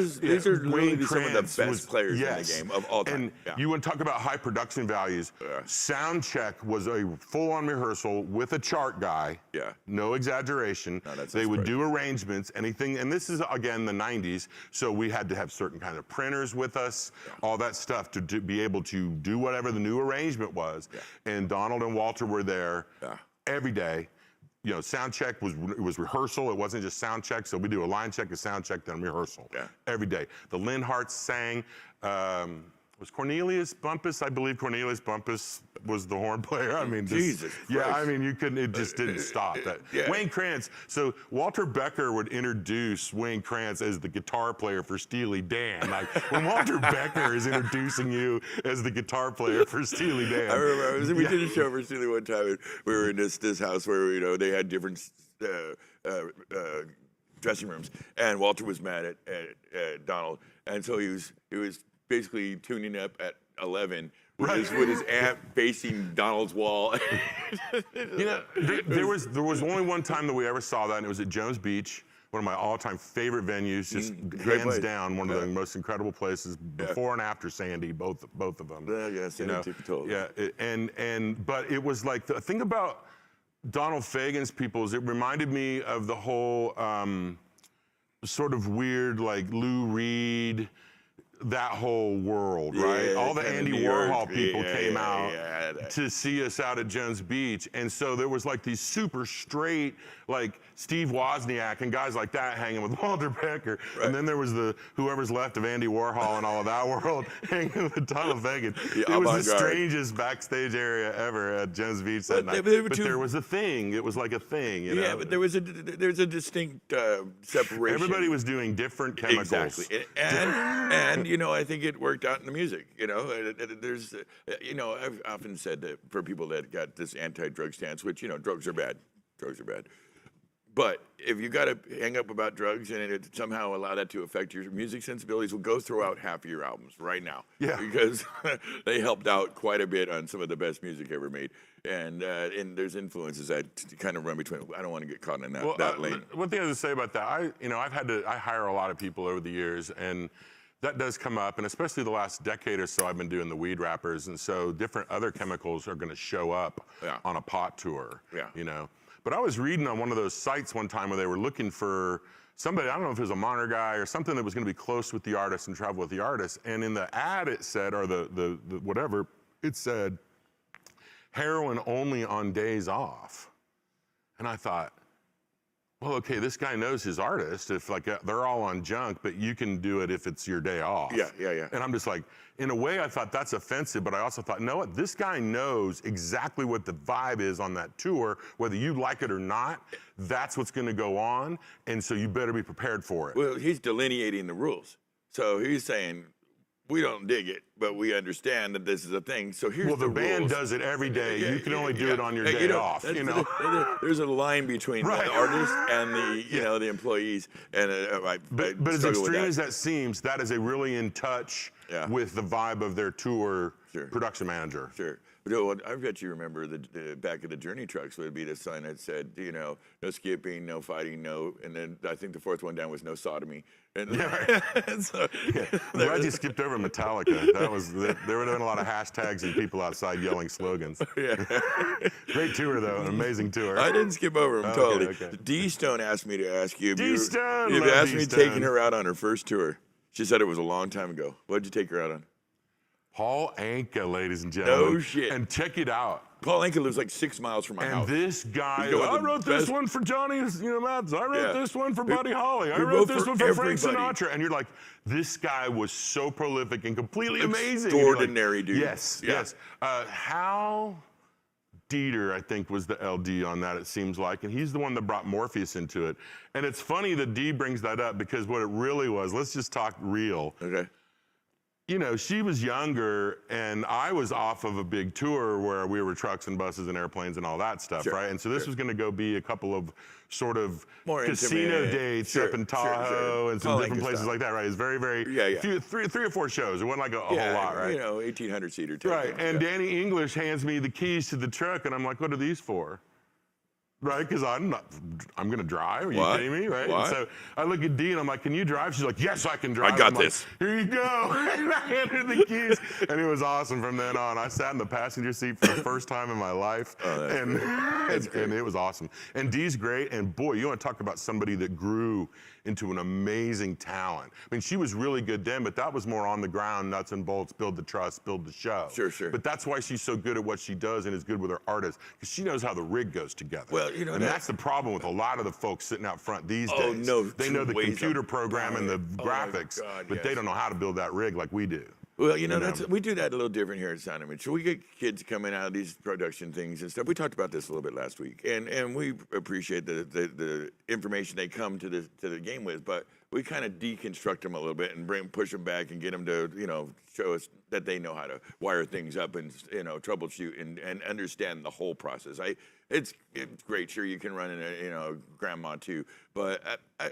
are Wayne really some of the Krantz best players in the game of all time. And Yeah. you want to talk about high production values. Sound check was a full-on rehearsal with a chart guy. Yeah. No exaggeration. No, that's they would right. do arrangements, anything, and this is, again, the 90s, so we had to have certain kind of printers with us, all that stuff to be able to do whatever the new arrangement was. Yeah. And Donald and Walter were there Yeah. every day. You know, sound check was rehearsal. It wasn't just sound check. So we do a line check, a sound check, then rehearsal. Yeah. Every day. The Linharts sang. Was Cornelius Bumpus? I believe Cornelius Bumpus was the horn player. I mean, Jesus yeah. Christ. I mean, you couldn't. It just didn't stop. That Yeah. Wayne Krantz. So Walter Becker would introduce Wayne Krantz as the guitar player for Steely Dan. Like when Walter Becker is introducing you as the guitar player for Steely Dan. I remember we did a show for Steely one time, and we were in this house where they had different dressing rooms, and Walter was mad at Donald, and so he was basically tuning up at 11 with his amp facing Donald's wall. You know, there was only one time that we ever saw that, and it was at Jones Beach, one of my all-time favorite venues, just Great hands place. down, one of the most incredible places before and after Sandy, both of them. Yeah, Sandy totally. Yeah, but it was like the thing about Donald Fagen's people is it reminded me of the whole sort of weird like Lou Reed, that whole world, right? Yeah, All the kinda Andy New York. Warhol people came Yeah, out yeah. to see us out at Jones Beach. And so there was like these super straight, like Steve Wozniak and guys like that hanging with Walter Becker. Right. And then there was the whoever's left of Andy Warhol and all of that world hanging with Donald Fagen. It was the avant-garde. strangest backstage area ever at Jones Beach that night. But there was a thing. It was like a thing, you know? Yeah, but there's a distinct separation. Everybody was doing different chemicals. Exactly, and you know, I think it worked out in the music. You know, there's, you know, I've often said that for people that got this anti-drug stance, which, you know, drugs are bad, but if you got to hang up about drugs and it somehow allow that to affect your music sensibilities, will go throughout half of your albums right now. Yeah. Because they helped out quite a bit on some of the best music ever made. And there's influences that kind of run between. I don't want to get caught in that lane. One thing I have to say about that, I hire a lot of people over the years, and that does come up, and especially the last decade or so, I've been doing the weed wrappers, and so different other chemicals are going to show up on a pot tour. Yeah. You know, but I was reading on one of those sites one time where they were looking for somebody, I don't know if it was a monitor guy or something that was going to be close with the artist and travel with the artist, and in the ad it said, or the whatever, it said, heroin only on days off. And I thought, well, okay, this guy knows his artist. If like they're all on junk, but you can do it if it's your day off. Yeah. And I'm just like, in a way, I thought that's offensive, but I also thought, no, what? This guy knows exactly what the vibe is on that tour, whether you like it or not. That's what's going to go on, and so you better be prepared for it. Well, he's delineating the rules. So he's saying, we don't dig it, but we understand that this is a thing. So here's the band rules. does it every day. Yeah, you can only do it on your Yeah, day off. that's You know. There's a line between Right. the artist and the the employees, and But as struggle with extreme as that seems, that is a really in touch with the vibe of their tour production manager. Sure. But I bet you remember the back of the Journey trucks would be the sign that said, you know, no skipping, no fighting, no, and then I think the fourth one down was no sodomy. And so, I'm glad you skipped over Metallica. There would have been a lot of hashtags and people outside yelling slogans. Yeah. Great tour though, an amazing tour. I didn't skip over him totally. Okay. D Stone asked me to ask you. D-Stone, You've love asked me D-Stone. taking her out on her first tour. She said it was a long time ago. What did you take her out on? Paul Anka, ladies and gentlemen. No shit. And check it out. Paul Anka lives like 6 miles from my And house. this guy, He's one of I the wrote this best- one for Johnny, Mads. I wrote this one for Buddy Holly. I we wrote wrote this for one for Frank everybody. Sinatra. And you're like, this guy was so prolific and completely amazing. And you're like, Extraordinary dude. Yes, Yeah. yes. Hal Dieter, I think, was the LD on that, it seems like. And he's the one that brought Morpheus into it. And it's funny that D brings that up because what it really was, let's just talk real. Okay. You know, she was younger, and I was off of a big tour where we were trucks and buses and airplanes and all that stuff, right? And so this was going to go be a couple of sort of More casino intimate. dates up in Tahoe and some Paul different Anka places style. like that, right? It's very, very, three or four shows. It wasn't like a whole lot, right? You know, 1,800 seater. Right, and Danny English hands me the keys to the truck, and I'm like, what are these for? right? Because I'm going to drive. Are you What? kidding me, right? What? And so I look at Dee and I'm like, can you drive? She's like, yes, I can drive. I got I'm like, this. here you go. And I handed her the keys. And it was awesome from then on. I sat in the passenger seat for the first time in my life. And it was awesome. And Dee's great. And boy, you want to talk about somebody that grew into an amazing talent. I mean, she was really good then, but that was more on the ground, nuts and bolts, build the trust, build the show. Sure, sure. But that's why she's so good at what she does and is good with her artists, because she knows how the rig goes together. Well, you know, and that's the problem with a lot of the folks sitting out front these Oh, days. no, They know the ways computer of program and the Oh, my graphics, God, but they yes. don't know how to build that rig like we do. Well, you know, we do that a little different here at Sound Image. So we get kids coming out of these production things and stuff. We talked about this a little bit last week, and we appreciate the information they come to the game with, but we kind of deconstruct them a little bit and push them back and get them to, you know, show us that they know how to wire things up and, you know, troubleshoot and understand the whole process. It's great. Sure, you can run in a, you know, grandma too, but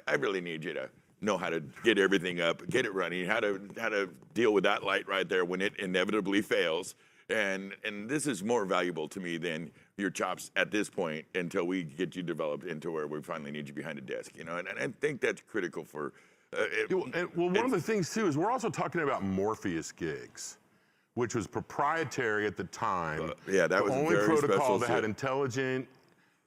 I really need you to know how to get everything up, get it running, how to deal with that light right there when it inevitably fails. And this is more valuable to me than your chops at this point until we get you developed into where we finally need you behind a desk, you know. And I think that's critical for. One of the things too is we're also talking about Morpheus gigs, which was proprietary at the time. Yeah, that was the only very protocol special that shit. had intelligent,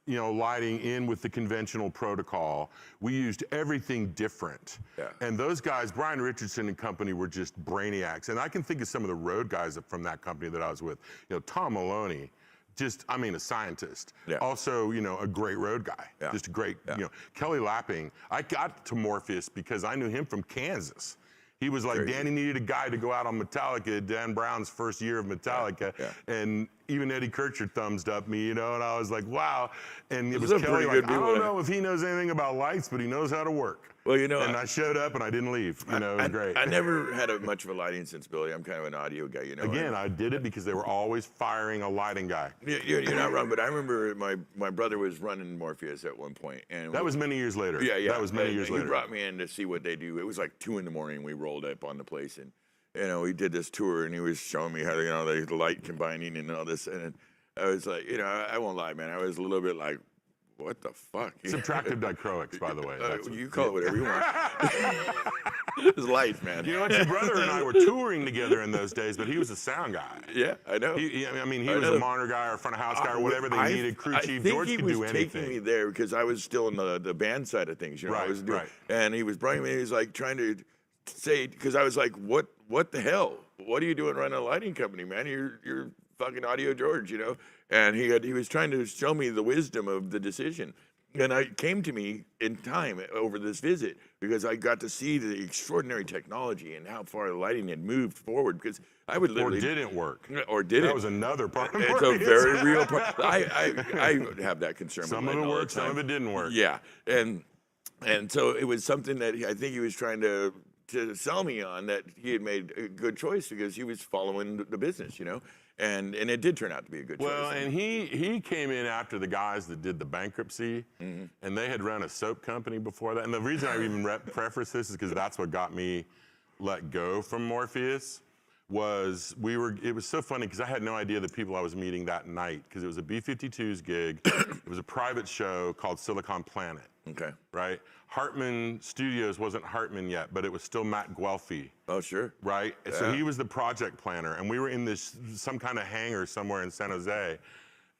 you know, lighting in with the conventional protocol. We used everything different. Yeah. And those guys, Brian Richardson and company, were just brainiacs. And I can think of some of the road guys from that company that I was with. You know, Tom Maloney, just, I mean, a scientist. Yeah. Also, you know, a great road guy. Yeah. Just a great, Yeah. you know. Kelly Lapping, I got to Morpheus because I knew him from Kansas. He was like, Crazy. Danny needed a guy to go out on Metallica, Dan Brown's first year of Metallica. Yeah. And even Eddie Kircher thumbs up me, you know, and I was like, wow. And it was Those are Kelly pretty like, good I people don't to- know if he knows anything about lights, but he knows how to work. Well, you know, And I showed up and I didn't leave. You know, it was great. I never had much of a lighting sensibility. I'm kind of an audio guy, you know. Again, I did it because they were always firing a lighting guy. You're not wrong, but I remember my brother was running Morpheus at one point, and That was many years later. yeah. That was many years He later. brought me in to see what they do. It was like 2 a.m. We rolled up on the place, and you know, we did this tour, and he was showing me how, you know, the light combining and all this, and I was like, you know, I won't lie, man, I was a little bit like, what the fuck? Subtractive dichroics, by the way. That's You call it whatever you want. It's life, man. You know what? Your brother and I were touring together in those days, but he was a sound guy. Yeah, I know. I mean, he I was know. a monitor guy or front of house guy or whatever they needed. Crew chief. George could do I think he was anything. taking me there because I was still in the band side of things. You know, I Right, was doing, right. and he was bringing me. He was like trying to say, because I was like, what the hell? What are you doing running a lighting company, man? You're fucking Audio George, you know. And he was trying to show me the wisdom of the decision. And it came to me in time over this visit because I got to see the extraordinary technology and how far the lighting had moved forward. Because I would Or literally didn't work. or did That it? was another part of It's a Morpheus. very real part. I have that concern. Some with of it lighting all the worked, some time. of it didn't work. Yeah, and so it was something that I think he was trying to sell me on, that he had made a good choice because he was following the business, you know, and it did turn out to be a good Well, choice. and he came in after the guys that did the bankruptcy, and they had run a soap company before that. And the reason I even preface this is because that's what got me let go from Morpheus. It was so funny because I had no idea the people I was meeting that night, because it was a B-52's gig. It was a private show called Silicon Planet. Okay. Right? Hartman Studios wasn't Hartman yet, but it was still Matt Guelphy. Oh, sure. Right? So Yeah. he was the project planner, and we were in some kind of hangar somewhere in San Jose,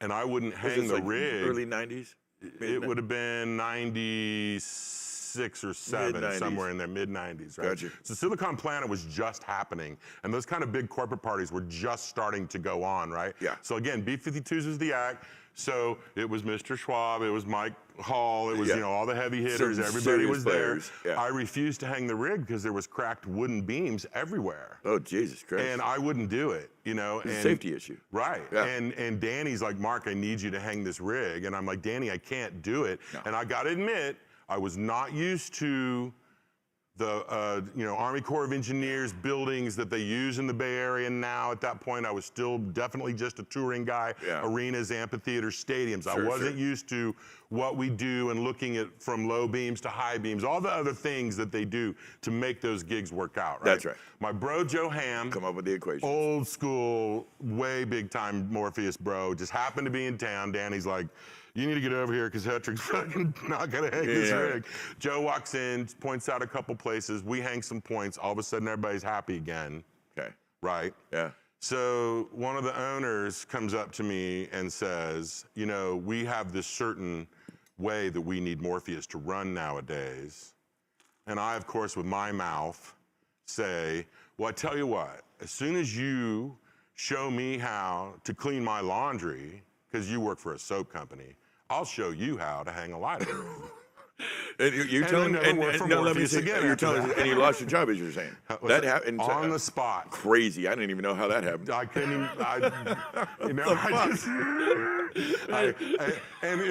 and I wouldn't Was hang this the like rig. early 90s? It would have been 96 or 7, Mid-90s. somewhere in there, mid-90s, right? Gotcha. So Silicon Planet was just happening, and those kind of big corporate parties were just starting to go on, right? Yeah. So again, B-52s was the act. So it was Mr. Schwab, it was Mike Hall, it was, Yeah. you know, all the heavy hitters, Some everybody serious was there. players, yeah. I refused to hang the rig because there was cracked wooden beams everywhere. Oh, Jesus Christ. And I wouldn't do it, you know. It's a and, safety issue. Right. Yeah. And Danny's like, Mark, I need you to hang this rig. And I'm like, Danny, I can't do it. No. And I got to admit, I was not used to the Army Corps of Engineers buildings that they use in the Bay Area now. At that point, I was still definitely just a touring guy. Yeah. Arenas, amphitheaters, stadiums. I Sure, wasn't used to what we do and looking at from low beams to high beams, all the other things that they do to make those gigs work out, right? That's right. My bro, Joe Ham, Come up with the equation. old school, way big time Morpheus bro, just happened to be in town. Danny's like, you need to get over here because Hetrick's fucking not gonna hang this Yeah. rig. Joe walks in, points out a couple places. We hang some points. All of a sudden, everybody's happy again. Okay. Right? Yeah. So one of the owners comes up to me and says, you know, we have this certain way that we need Morpheus to run nowadays. And I, of course, with my mouth, say, well, I tell you what, as soon as you show me how to clean my laundry, because you work for a soap company, I'll show you how to hang a lighter rig. And you're And telling I never worked for no, let me Morpheus say, again you're after telling, that. and you lost your job, as you're saying. That happened On the spot. Crazy. I didn't even know how that happened. I couldn't even, I just, and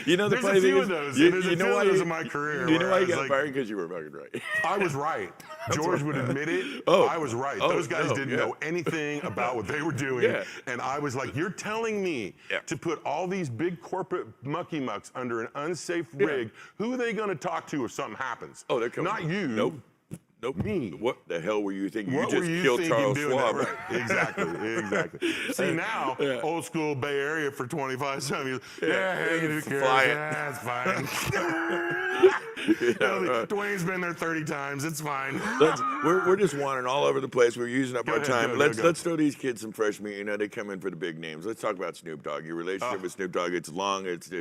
You know, the there's funny a few thing of those. is, There's a few of those in my career. You know where why I you was got like, fired? Because you were fucking right. I was right. George would admit it. Oh. I was right. Oh, Those guys no, didn't yeah. know anything about what they were doing. Yeah. And I was like, you're telling me Yeah. to put all these big corporate mucky mucks under an unsafe rig. Who are they going to talk to if something happens? Oh, they're coming. Not you. Nope. Nope. Me. What the hell were you thinking? What you were just you killed thinking Charles doing Schwab. that? Right. Exactly, exactly. See, now, old school Bay Area for 25 some years. Yeah, hey, who cares? Fly it. Yeah, it's fine. Dwayne's been there 30 times. It's fine. We're just wandering all over the place. We're using up our ahead, time. go, Let's throw these kids some fresh meat. You know, they come in for the big names. Let's talk about Snoop Dogg. Your relationship with Snoop Dogg. It's long. It's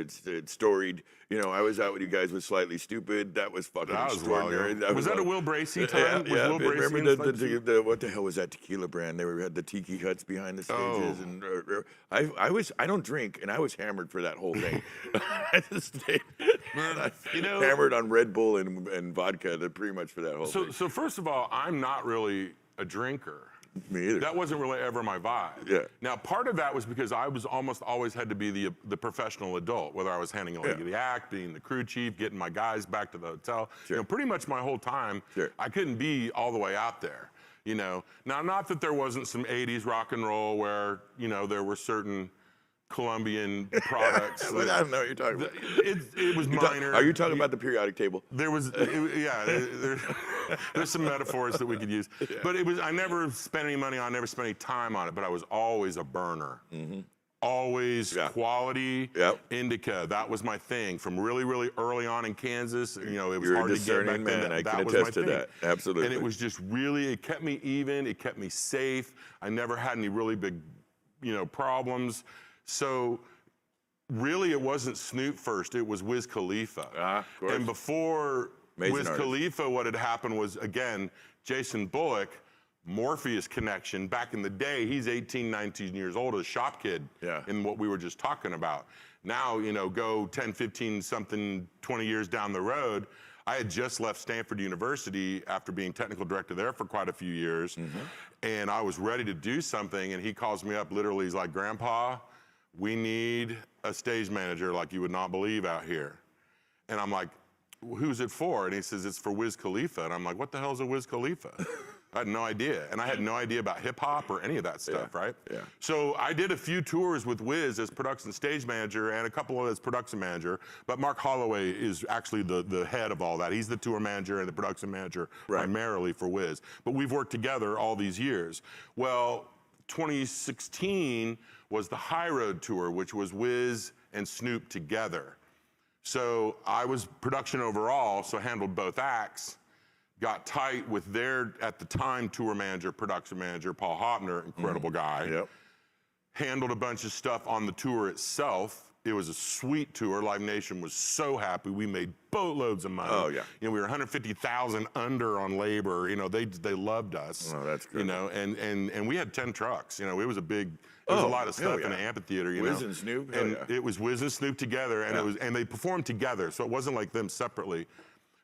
storied. You know, I was out with you guys with Slightly Stupid. That was fucking That was extraordinary. wild, yeah. Was that a Will Bracey time? Yeah, Was Will Bracey remember in Slightly Stupid? the what the hell was that tequila brand? They had the tiki huts behind the stages, and I don't drink, and I was hammered for that whole thing. I just stayed, You know, hammered on Red Bull and vodka, pretty much for that whole thing. So first of all, I'm not really a drinker. Me either. That wasn't really ever my vibe. Yeah. Now, part of that was because I was almost always had to be the professional adult, whether I was handling the act, being the crew chief, getting my guys back to the hotel. Sure. You know, pretty much my whole time, Sure. I couldn't be all the way out there. You know, now not that there wasn't some '80s rock and roll where there were certain Colombian products. I don't know what you're talking about. It was minor. Are you talking about the periodic table? There was, there's some metaphors that we could use. But I never spent any money on it, I never spent any time on it, but I was always a burner. Always quality indica. That was my thing. From really, really early on in Kansas, it was You're hard a to get back discerning then. man. I That can was attest my to thing. that. Absolutely. And it was just really, it kept me even, it kept me safe. I never had any really big, problems. So really, it wasn't Snoop first, it was Wiz Khalifa. Of course. And before Amazing Wiz artist. Khalifa, what had happened was, again, Jason Bullock, Morpheus connection. Back in the day, he's 18, 19 years old, a shop kid in what we were just talking about. Now, go 10, 15, something, 20 years down the road, I had just left Stanford University after being technical director there for quite a few years. And I was ready to do something, and he calls me up, literally, he's like, Grandpa, we need a stage manager like you would not believe out here. And I'm like, who's it for? And he says, it's for Wiz Khalifa. And I'm like, what the hell's a Wiz Khalifa? I had no idea. And I had no idea about hip hop or any of that stuff, right? Yeah. So I did a few tours with Wiz as production stage manager and a couple as production manager. But Mark Holloway is actually the head of all that. He's the tour manager and the production manager primarily for Wiz. But we've worked together all these years. Well, 2016 was the High Road Tour, which was Wiz and Snoop together. So I was production overall, so handled both acts, got tight with their, at the time, tour manager, production manager, Paul Hopner, incredible guy. Yep. Handled a bunch of stuff on the tour itself. It was a sweet tour. Live Nation was so happy. We made boatloads of money. Oh, yeah. We were 150,000 under on labor. They loved us. Oh, that's good. And we had 10 trucks. It was a big, there was a lot of stuff in the amphitheater. Wiz and Snoop. And it was Wiz and Snoop together, and they performed together, so it wasn't like them separately.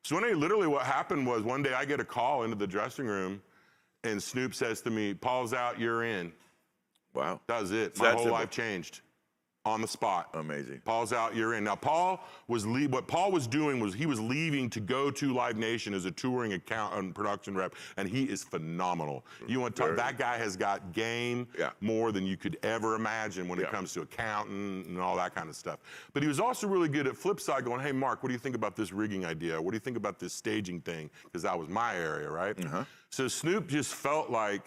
So literally what happened was one day I get a call into the dressing room, and Snoop says to me, Paul's out, you're in. Wow. That was it. It's My that whole simple. life changed on the spot. Amazing. Paul's out, you're in. Now, what Paul was doing was he was leaving to go to Live Nation as a touring account and production rep, and he is phenomenal. You want to talk, that guy has got game more than you could ever imagine when it comes to accounting and all that kind of stuff. But he was also really good at flip side going, hey, Mark, what do you think about this rigging idea? What do you think about this staging thing? Because that was my area, right? So Snoop just felt like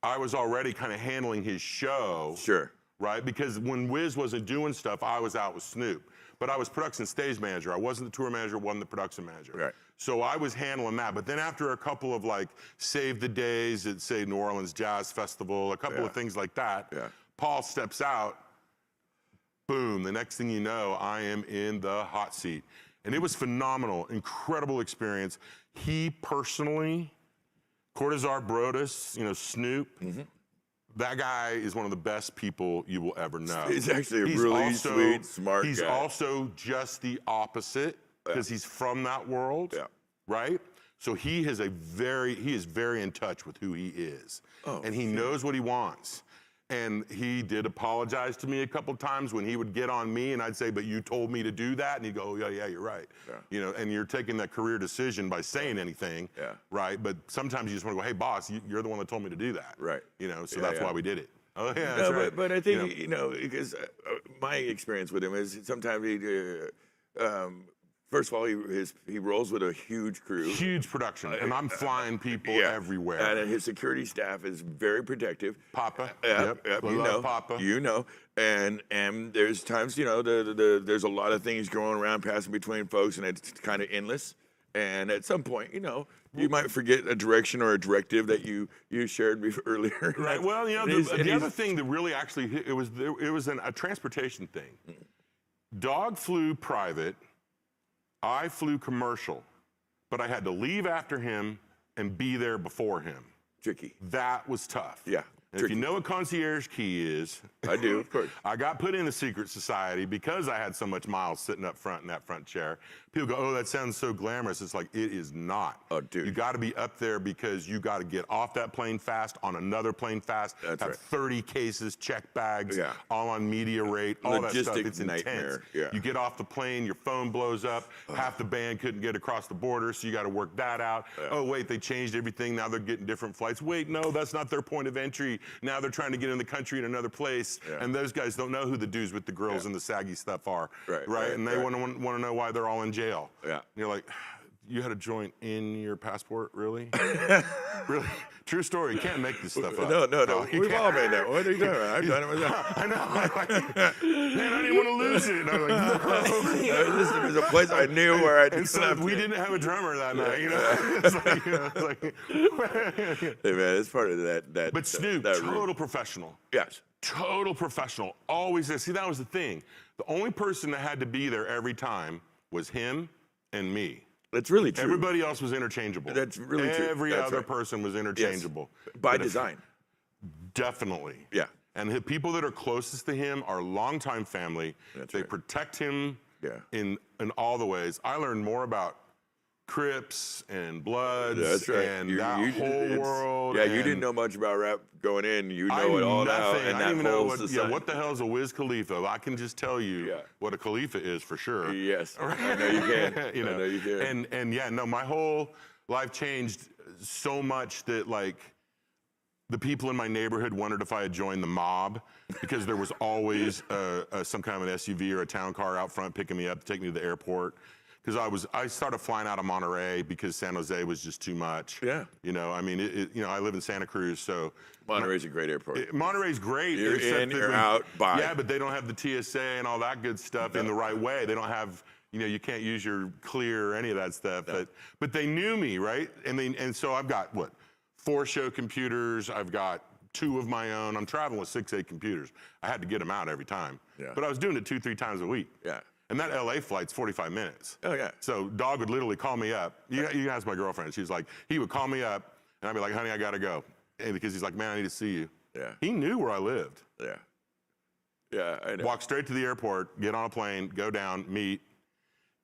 I was already kind of handling his show. Sure. right? Because when Wiz wasn't doing stuff, I was out with Snoop. But I was production stage manager. I wasn't the tour manager, wasn't the production manager. Right. So I was handling that. But then after a couple of like Save the Days at, say, New Orleans Jazz Festival, a couple of things like that, Paul steps out, boom, the next thing you know, I am in the hot seat. And it was phenomenal, incredible experience. He personally, Cortazar Brodus, you know, Snoop, that guy is one of the best people you will ever know. He's actually a really sweet, smart guy. He's also just the opposite because he's from that world, right? So he is very in touch with who he is. And he knows what he wants. And he did apologize to me a couple times when he would get on me and I'd say, but you told me to do that. And he'd go, oh, yeah, you're right. You know, and you're taking that career decision by saying anything, right? But sometimes you just want to go, hey, boss, you're the one that told me to do that. Right. You know, so that's why we did it. Oh, yeah, that's no, right. But I think, you know, because my experience with him is sometimes first of all, he rolls with a huge crew. Huge production, and I'm flying people everywhere. And his security staff is very protective. Papa, you know, Papa. You know, and there's times, you know, there's a lot of things going around, passing between folks, and it's kind of endless. And at some point, you know, you might forget a direction or a directive that you shared earlier. Right. Well, you know, the other thing that really actually hit, it was a transportation thing. Dog flew private. I flew commercial, but I had to leave after him and be there before him. Tricky. That was tough. Yeah. And if you know what concierge key is, I do, of course. I got put in the secret society because I had so much miles sitting up front in that front chair. People go, oh, that sounds so glamorous. It's like, it is not. Oh, dude. You got to be up there because you got to get off that plane fast, on another plane fast, That's have right. 30 cases, check bags, all on media rate, all that stuff. It's nightmare. intense. You get off the plane, your phone blows up, half the band couldn't get across the border, so you got to work that out. Oh, wait, they changed everything. Now they're getting different flights. Wait, no, that's not their point of entry. Now they're trying to get in the country in another place, and those guys don't know who the dudes with the grills and the saggy stuff are, right? And they want to know why they're all in jail. And you're like, you had a joint in your passport, really? Really? True story. You can't make this stuff up. No. We've all made that. What are you doing? I've done it myself. I know. Man, I didn't want to lose it. And I'm like, no. Listen, there's a place I knew where I And so we didn't have a drummer that night, you know? It's like, hey, man, it's part of that. But Snoop, total professional. Yes. Total professional. Always there. See, that was the thing. The only person that had to be there every time was him and me. That's really true. Everybody else was interchangeable. That's really true. Every other person was interchangeable. Yes. By design. Definitely. Yeah. And the people that are closest to him are longtime family. They right. protect him in all the ways. I learned more about Crips and Bloods and that whole world. Yeah, you didn't know much about rap going in. You know it all now. And I didn't even know what the hell is a Wiz Khalifa. I can just tell you what a Khalifa is for sure. Yes, I know you can. You know? I know you can. And yeah, no, my whole life changed so much that like the people in my neighborhood wondered if I had joined the mob because there was always some kind of an SUV or a town car out front picking me up to take me to the airport. Because I started flying out of Monterey because San Jose was just too much. Yeah. You know, I mean, you know, I live in Santa Cruz, so. Monterey's a great airport. Monterey's great. You're in, you're out, bye. Yeah, but they don't have the TSA and all that good stuff in the right way. They don't have, you know, you can't use your Clear or any of that stuff. No. But they knew me, right? And so I've got, 4 show computers. I've got 2 of my own. I'm traveling with 6, 8 computers. I had to get them out every time. Yeah. But I was doing it 2, 3 times a week. Yeah. And that LA flight's 45 minutes. Oh, yeah. So Dog would literally call me up. You ask my girlfriend. She's like, he would call me up, and I'd be like, honey, I got to go. And because he's like, man, I need to see you. Yeah. He knew where I lived. Yeah. Yeah, I know. Walk straight to the airport, get on a plane, go down, meet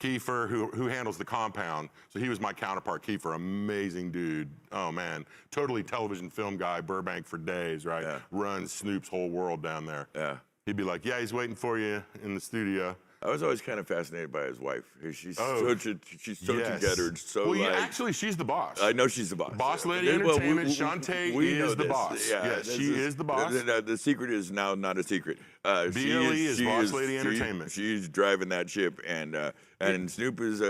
Kiefer, who handles the compound. So he was my counterpart. Kiefer, amazing dude. Oh, man. Totally television film guy, Burbank for days, right? Yeah. Runs Snoop's whole world down there. Yeah. He'd be like, yeah, he's waiting for you in the studio. I was always kind of fascinated by his wife. She's she's so Yes. together. And so Well, actually, she's the boss. I know she's the boss. Boss Lady Well, Entertainment, Shantae we know is the this. boss. Yeah, Yes, she is the boss. The secret is now not a secret. BLE is Boss Lady Entertainment. She's driving that ship, and Snoop is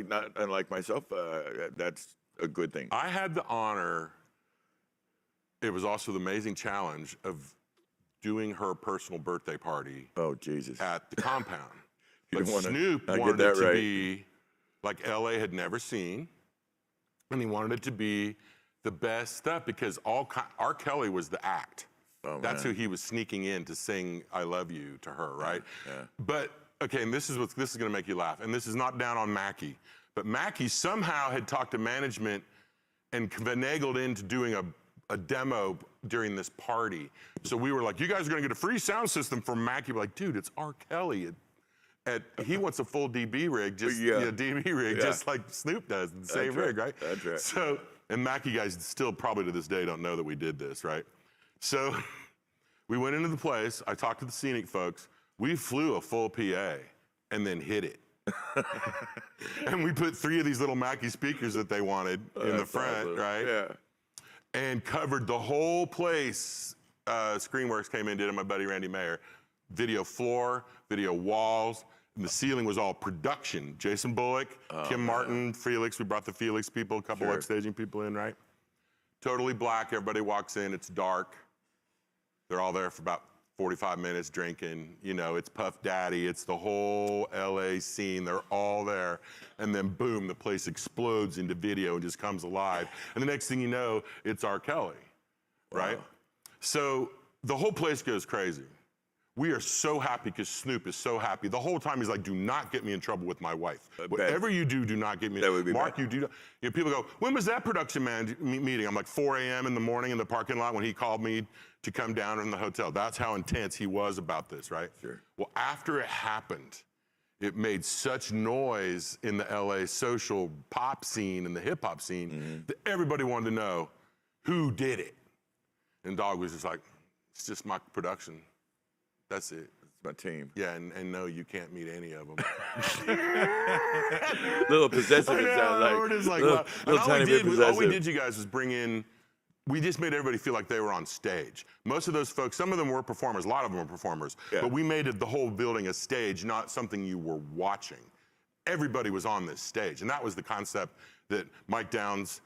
not unlike myself. That's a good thing. I had the honor. It was also the amazing challenge of doing her personal birthday party Oh, Jesus. at the compound. You But don't wanna Snoop not get wanted that it to right. be like LA had never seen, and he wanted it to be the best stuff because R. Kelly was the act. Oh, That's man. who he was sneaking in to sing "I Love You" to her, right? Yeah. But okay, and this is going to make you laugh, and this is not down on Mackie, but Mackie somehow had talked to management and finagled into doing a demo during this party. So we were like, "You guys are going to get a free sound system from Mackie." We're like, "Dude, it's R. Kelly." He wants a full DB rig, just DB rig, just like Snoop does, the same rig, right? That's right. So, and Mackie guys still probably to this day don't know that we did this, right? So we went into the place. I talked to the scenic folks. We flew a full PA and then hit it. And we put 3 of these little Mackie speakers that they wanted in the front, awesome. right? Yeah. And covered the whole place. Screenworks came in, did it, my buddy Randy Mayer. Video floor, video walls, and the ceiling was all production. Jason Bullock, Kim Martin, Felix. We brought the Felix people, a couple upstaging people in, right? Totally black. Everybody walks in. It's dark. They're all there for about 45 minutes drinking. You know, it's Puff Daddy. It's the whole LA scene. They're all there. And then boom, the place explodes into video and just comes alive. And the next thing you know, it's R. Kelly, right? Wow. So the whole place goes crazy. We are so happy because Snoop is so happy. The whole time he's like, do not get me in trouble with my wife. Whatever you do, do not get me in trouble. Mark, you do not. You know, people go, when was that production meeting? I'm like 4 a.m. in the morning in the parking lot when he called me to come down in the hotel. That's how intense he was about this, right? Sure. Well, after it happened, it made such noise in the LA social pop scene and the hip hop scene that everybody wanted to know who did it. And Dog was just like, it's just my production. That's it. It's my team. Yeah, and no, you can't meet any of them. Little possessive, it sounds like. We're just like, little, well, little all tiny we bit did, possessive. all we did, you guys, was bring in. We just made everybody feel like they were on stage. Most of those folks, some of them were performers, a lot of them were performers, but we made it the whole building a stage, not something you were watching. Everybody was on this stage, and that was the concept that Mike Downs,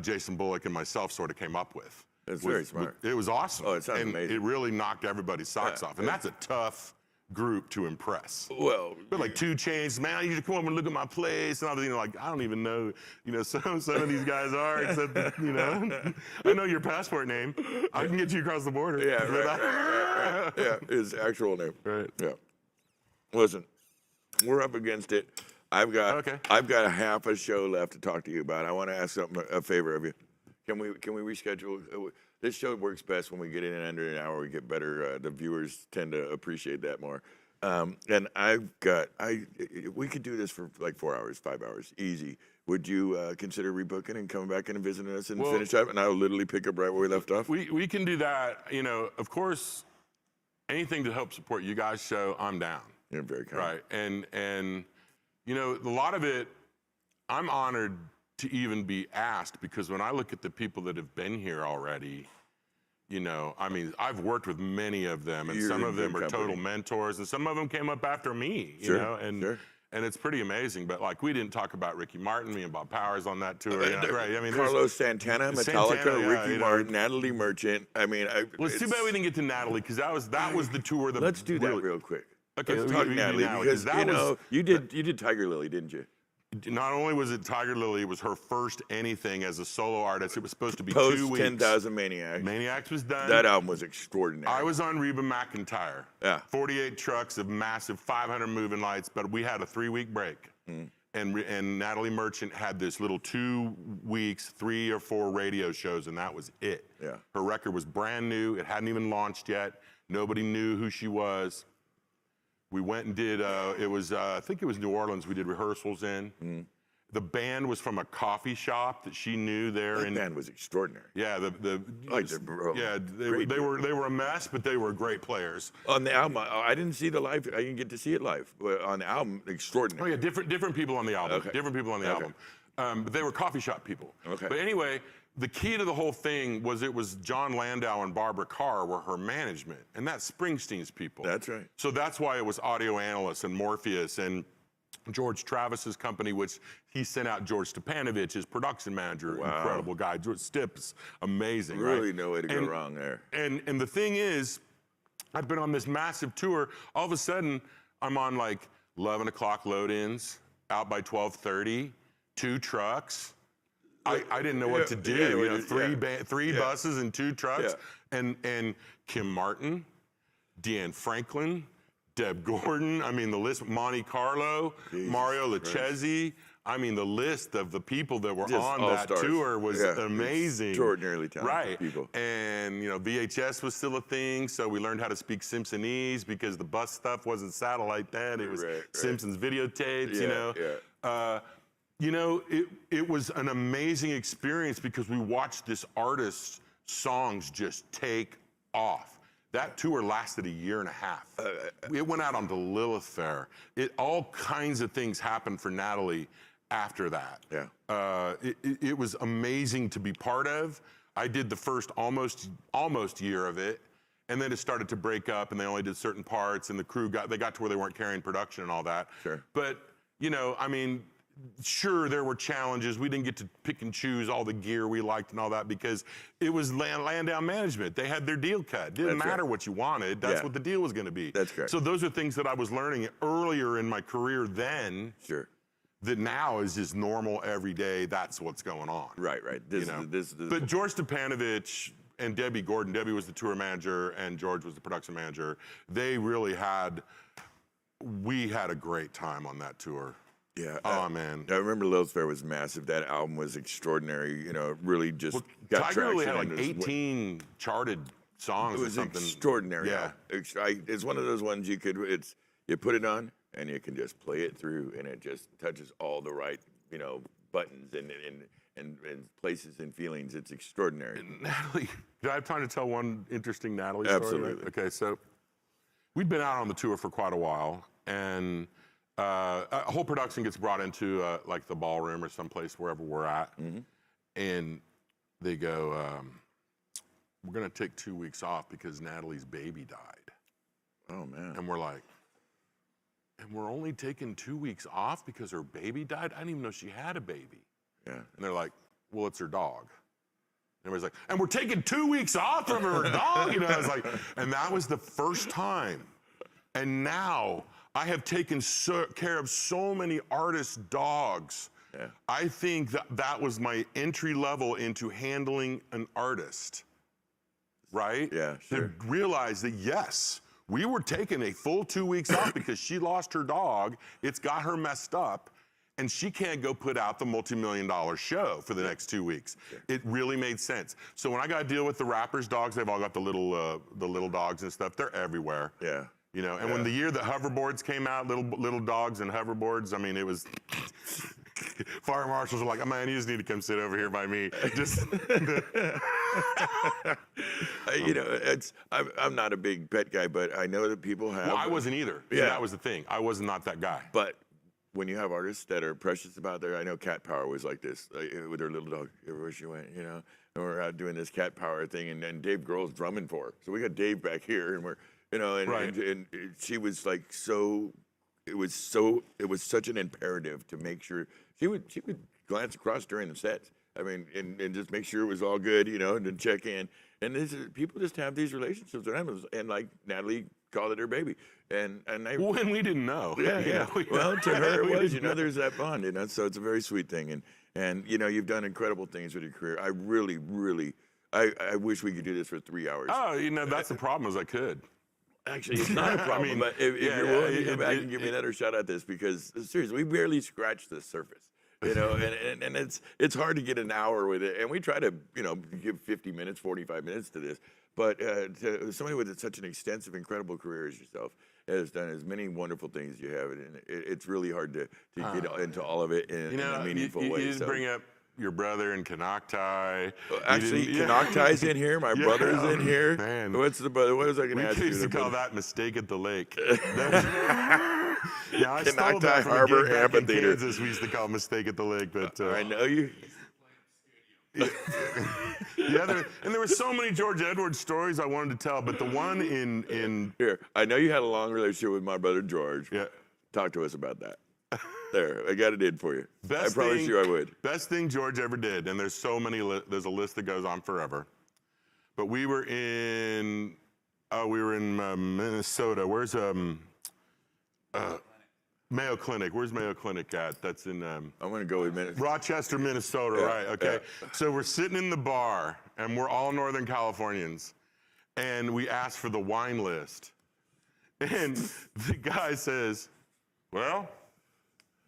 Jason Bullock, and myself sort of came up with. That's very smart. It was awesome. Oh, it sounds and amazing. it really knocked everybody's socks off, and that's a tough group to impress. Well, But like 2 Chainz, man, you should come over and look at my place, and I was, like, I don't even know, some of these guys are, except that, I know your passport name. I can get you across the border. yeah, right. Yeah, his actual name. Right. Yeah. Listen, we're up against it. I've got a half a show left to talk to you about. I want to ask a favor of you. Can we reschedule? This show works best when we get in under an hour. We get better. The viewers tend to appreciate that more. And we could do this for like 4 hours, 5 hours, easy. Would you consider rebooking and coming back and visiting us and finish up? And I'll literally pick up right where we left off. We can do that. Of course, anything to help support you guys' show, I'm down. You're very kind. Right. And a lot of it, I'm honored to even be asked, because when I look at the people that have been here already, I've worked with many of them, and some of them are total mentors, and some of them came up after me, and it's pretty amazing. But like, we didn't talk about Ricky Martin, me and Bob Powers on that tour, right? I mean, Carlos Santana, Metallica, Ricky Martin, Natalie Merchant. I mean, well, it's too bad we didn't get to Natalie, because that was the tour that. Let's do that real quick. Okay, let's talk Natalie, because you did Tiger Lily, didn't you? Not only was it Tiger Lily, it was her first anything as a solo artist. It was supposed to be Post 2 weeks. 10,000 Maniacs. Maniacs was done. That album was extraordinary. I was on Reba McEntire. Yeah. 48 trucks of massive 500 moving lights, but we had a 3-week break. And Natalie Merchant had this little 2 weeks, 3 or 4 radio shows, and that was it. Yeah. Her record was brand new. It hadn't even launched yet. Nobody knew who she was. We went and did, I think it was New Orleans, we did rehearsals in. The band was from a coffee shop that she knew there. That band was extraordinary. Yeah, they were a mess, but they were great players. On the album, I didn't see the live, I didn't get to see it live, but on the album, Oh extraordinary. yeah, different people on the album. Okay. Different people on the album. But they were coffee shop people. Okay. But anyway, the key to the whole thing was it was John Landau and Barbara Carr were her management, and that's Springsteen's people. That's right. So that's why it was Audio Analysts and Morpheus and George Travis's company, which he sent out George Stepanovich, his production manager, incredible guy. George Stips, amazing, Really right? no way to go wrong there. And the thing is, I've been on this massive tour. All of a sudden, I'm on like 11 o'clock load-ins, out by 12:30, 2 trucks. I didn't know what to do. You know, three buses and 2 trucks. And Kim Martin, Deanne Franklin, Deb Gordon. I mean, the list, Monte Carlo, Mario Lucchesi. I mean, the list of the people that were on that tour was amazing. Extraordinarily talented people. And, you know, VHS was still a thing, so we learned how to speak Simpsonese because the bus stuff wasn't satellite then. It was Simpsons videotapes, you know. You know, it was an amazing experience because we watched this artist's songs just take off. That tour lasted a year and a half. It went out on the Lilith Fair. All kinds of things happened for Natalie after that. It was amazing to be part of. I did the first almost year of it, and then it started to break up, and they only did certain parts, and the crew got to where they weren't carrying production and all that. But you know, I mean, sure, there were challenges. We didn't get to pick and choose all the gear we liked and all that because it was land down management. They had their deal cut. Didn't matter what you wanted. That's what the deal was going to be. That's correct. So those are things that I was learning earlier in my career then. That now is just normal every day. That's what's going on. Right. This but George Stepanovich and Debbie Gordon, Debbie was the tour manager and George was the production manager. We had a great time on that tour. Oh, man. I remember Lilith Fair was massive. That album was extraordinary. You know, really just got Tiger traction. Lily had like 18 charted songs or something. It was extraordinary. It's one of those ones you put it on and you can just play it through and it just touches all the right, you know, buttons and places and feelings. It's extraordinary. And Natalie, do I have time to tell one interesting Natalie story? Absolutely. Okay, so we'd been out on the tour for quite a while and a whole production gets brought into like the ballroom or someplace wherever we're at, and they go, "We're gonna take 2 weeks off because Natalie's baby died." Oh man! And we're like, "And we're only taking 2 weeks off because her baby died? I didn't even know she had a baby." And they're like, "Well, it's her dog." And everybody's like, "And we're taking 2 weeks off from her dog?" You know, I was like, and that was the first time, and now. I have taken care of so many artists' dogs. I think that was my entry level into handling an artist, right? To realize that, yes, we were taking a full 2 weeks off because she lost her dog. It's got her messed up, and she can't go put out the multi-million-dollar show for the next 2 weeks. It really made sense. So when I got to deal with the rappers' dogs, they've all got the little dogs and stuff. They're everywhere. You know, and when the year that hoverboards came out, little dogs and hoverboards, I mean, it was. Fire marshals were like, "Oh man, you just need to come sit over here by me." Just. You know, I'm not a big pet guy, but I know that people have. Well, I wasn't either. So that was the thing. I was not that guy. But when you have artists that are precious about their, I know Cat Power was like this with her little dog everywhere she went. You know, and we're out doing this Cat Power thing, and then Dave Grohl's drumming for her. So we got Dave back here, and we're. You know, and she was like it was such an imperative to make sure she would glance across during the sets. I mean, and just make sure it was all good, you know, and then check in. And people just have these relationships with them, and like Natalie called it her baby, and when we didn't know. Well, to her it was, you know, there's that bond, you know. So it's a very sweet thing, and you know, you've done incredible things with your career. I really, I wish we could do this for 3 hours. Oh, you know, that's the problem is I could. Actually, it's not a problem, I mean, but if you're willing to go back and give me another shot at this, because seriously, we barely scratched the surface, you know, and it's hard to get an hour with it, and we try to, you know, give 50 minutes, 45 minutes to this, but to somebody with such an extensive, incredible career as yourself has done as many wonderful things as you have, and it's really hard to get into all of it in a meaningful way. You just bring up your brother and Kanaktai. Actually, Kanaktai's in here. My brother's in here. Man. What's the brother? What was I going to ask you? We used to call that Mistake at the Lake. I stole that from Harbor a gig back in Amphitheater. Kansas. We used to call Mistake at the Lake. But I know you. And there were so many George Edwards stories I wanted to tell, but the one in here, I know you had a long relationship with my brother George. Yeah. Talk to us about that. There, I got it in for you. I promise you I would. Best thing George ever did, and there's so many, there's a list that goes on forever. But we were in Oh, we were in Minnesota. Where's Mayo Clinic? Where's Mayo Clinic at? That's in I'm gonna go with Minnesota. Rochester, Minnesota, right? Okay. So we're sitting in the bar, and we're all Northern Californians, and we asked for the wine list, and the guy says, "Well,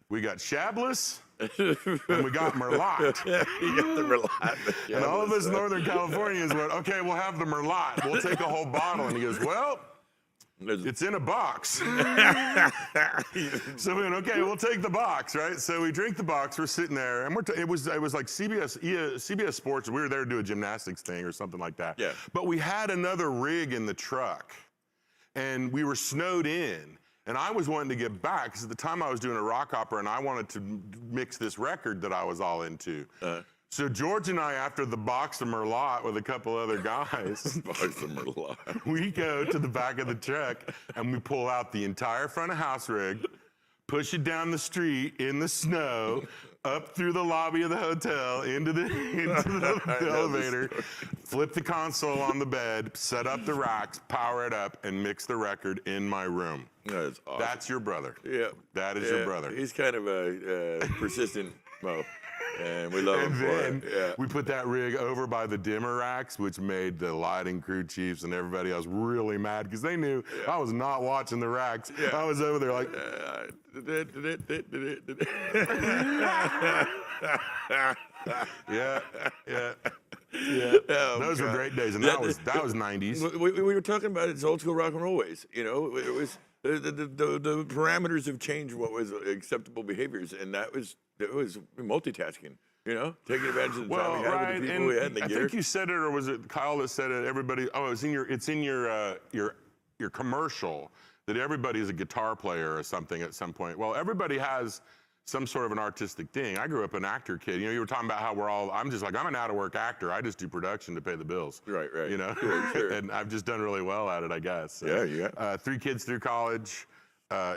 we got Shabless." And we got Merlot. You got the Merlot. And all of us Northern Californians went, okay, we'll have the Merlot. We'll take a whole bottle. And he goes, well, it's in a box. So we went, okay, we'll take the box, right? So we drink the box. We're sitting there, and it was like CBS Sports. We were there to do a gymnastics thing or something like that. Yeah. But we had another rig in the truck, and we were snowed in. And I was wanting to get back, because at the time I was doing a rock opera, and I wanted to mix this record that I was all into. So George and I, after the box of Merlot with a couple other guys, Box of Merlot. we go to the back of the truck, and we pull out the entire front of house rig, push it down the street in the snow, up through the lobby of the hotel, into the elevator, flip the console on the bed, set up the racks, power it up, and mix the record in my room. That's awesome. That's your brother. Yeah. That is your brother. He's kind of a persistent Mo, and we love him And for then it. Yeah. we put that rig over by the dimmer racks, which made the lighting crew chiefs and everybody else really mad, because they knew I was not watching the racks. I was over there like, yeah. Oh, Those were God. great days, and that was 90s. We were talking about its old school rock and roll ways. You know, it was the parameters have changed what was acceptable behaviors, and it was multitasking. You know, taking advantage of the time we had with the people we had in the I gear. think you said it, or was it Kyle that said it? Everybody, it's in your commercial that everybody's a guitar player or something at some point. Well, everybody has some sort of an artistic thing. I grew up an actor kid. You know, you were talking about how I'm an out-of-work actor. I just do production to pay the bills. Right. You know, Sure. and I've just done really well at it, I guess. So, Yeah. 3 kids through college.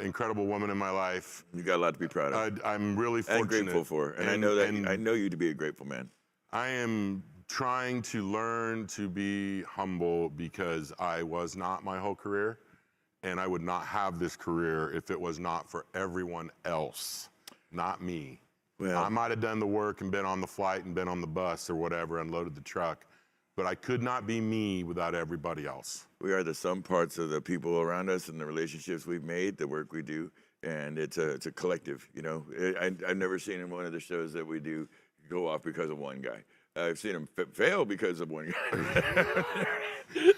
Incredible woman in my life. You got a lot to be proud of. I'm really fortunate. And grateful for. And I know that I know you to be a grateful man. I am trying to learn to be humble, because I was not my whole career, and I would not have this career if it was not for everyone else, not me. Well, I might have done the work and been on the flight and been on the bus or whatever, unloaded the truck, but I could not be me without everybody else. we are the sum parts of the people around us and the relationships we've made, the work we do, and it's a collective. You know, I've never seen in one of the shows that we do go off because of one guy. I've seen him fail because of one guy.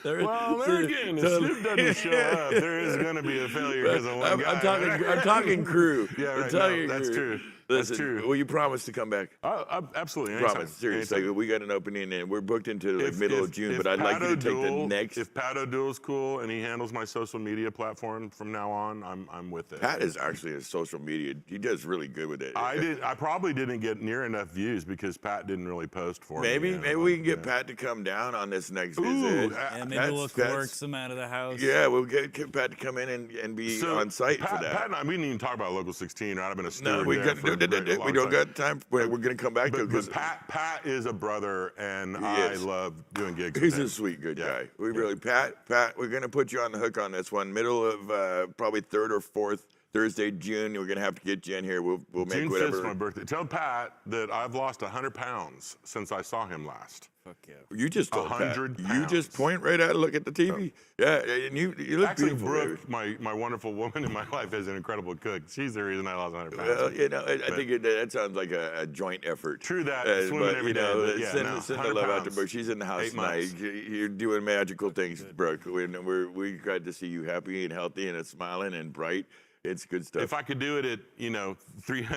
Well, there again, if Snoop doesn't show up, there is going to be a failure because of one guy. I'm talking crew. Yeah, I'm right. talking No, that's crew. true. That's true. Will you promise to come back? Absolutely. Anytime. Promise, seriously. Anytime. We got an opening and we're booked into like middle of June, but I'd like Pat you to take the O'Doul- next. If Pat O'Doul's cool and he handles my social media platform from now on, I'm with it. Pat is actually a social media. He does really good with it. I probably didn't get near enough views because Pat didn't really post for Maybe me. maybe we can get Pat to come down on this next visit. Yeah, maybe we'll work some out of the house. Yeah, we'll get Pat to come in and be on site Pat, for that. Pat and I, we didn't even talk about Local 16. Right? I've been a steward No, we there got for a very long we don't time. got time. We're going to come back to it. But Pat is a brother, and He I is. love doing gigs He's with him. a sweet, good Yeah. guy. We really, Pat, we're going to put you on the hook on this one. Middle of probably 3rd or 4th Thursday, June. We're going to have to get Jen here. We'll make June 5th whatever. is my birthday. Tell Pat that I've lost 100 pounds since I saw him last. Fuck yeah. You just told 100 Pat. You just pounds. point right at it, look at the TV. Yeah, and you look Actually, beautiful. Brooke, my wonderful woman in my life, is an incredible cook. She's the reason I lost 100 pounds. Well, you know, I think that sounds like a joint effort. True that. Swimming but, every you know, day, but yeah, send, no, send the 100 love out to pounds. Brooke. She's in the house 8 tonight. months. You're doing magical things, Brooke. We glad to see you happy and healthy and smiling and bright. It's good stuff. If I could do it at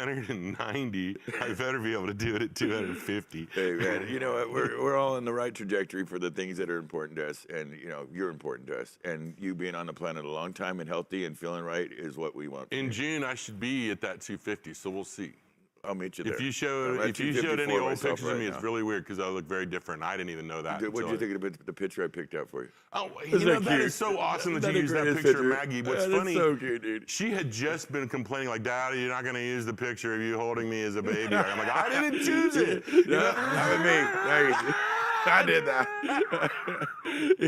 390, I better be able to do it at 250. Hey man, you know what? We're all in the right trajectory for the things that are important to us, and you know you're important to us. And you being on the planet a long time and healthy and feeling right is what we want. In June, I should be at that 250, so we'll see. I'll meet you there. If you I'm at showed any 254 old myself pictures of right me, now. it's really weird because I look very different. I didn't even know that. What did you until think of the picture I picked out for you? Oh, Isn't you know, that that cute? is so awesome that Isn't you that used the that greatest picture of picture? Maggie. What's Yeah, that's funny, so cute, dude. she had just been complaining, like, Daddy, you're not going to use the picture of you holding me as a baby. I'm like, I didn't choose it. No, not with me. Maggie. I did that.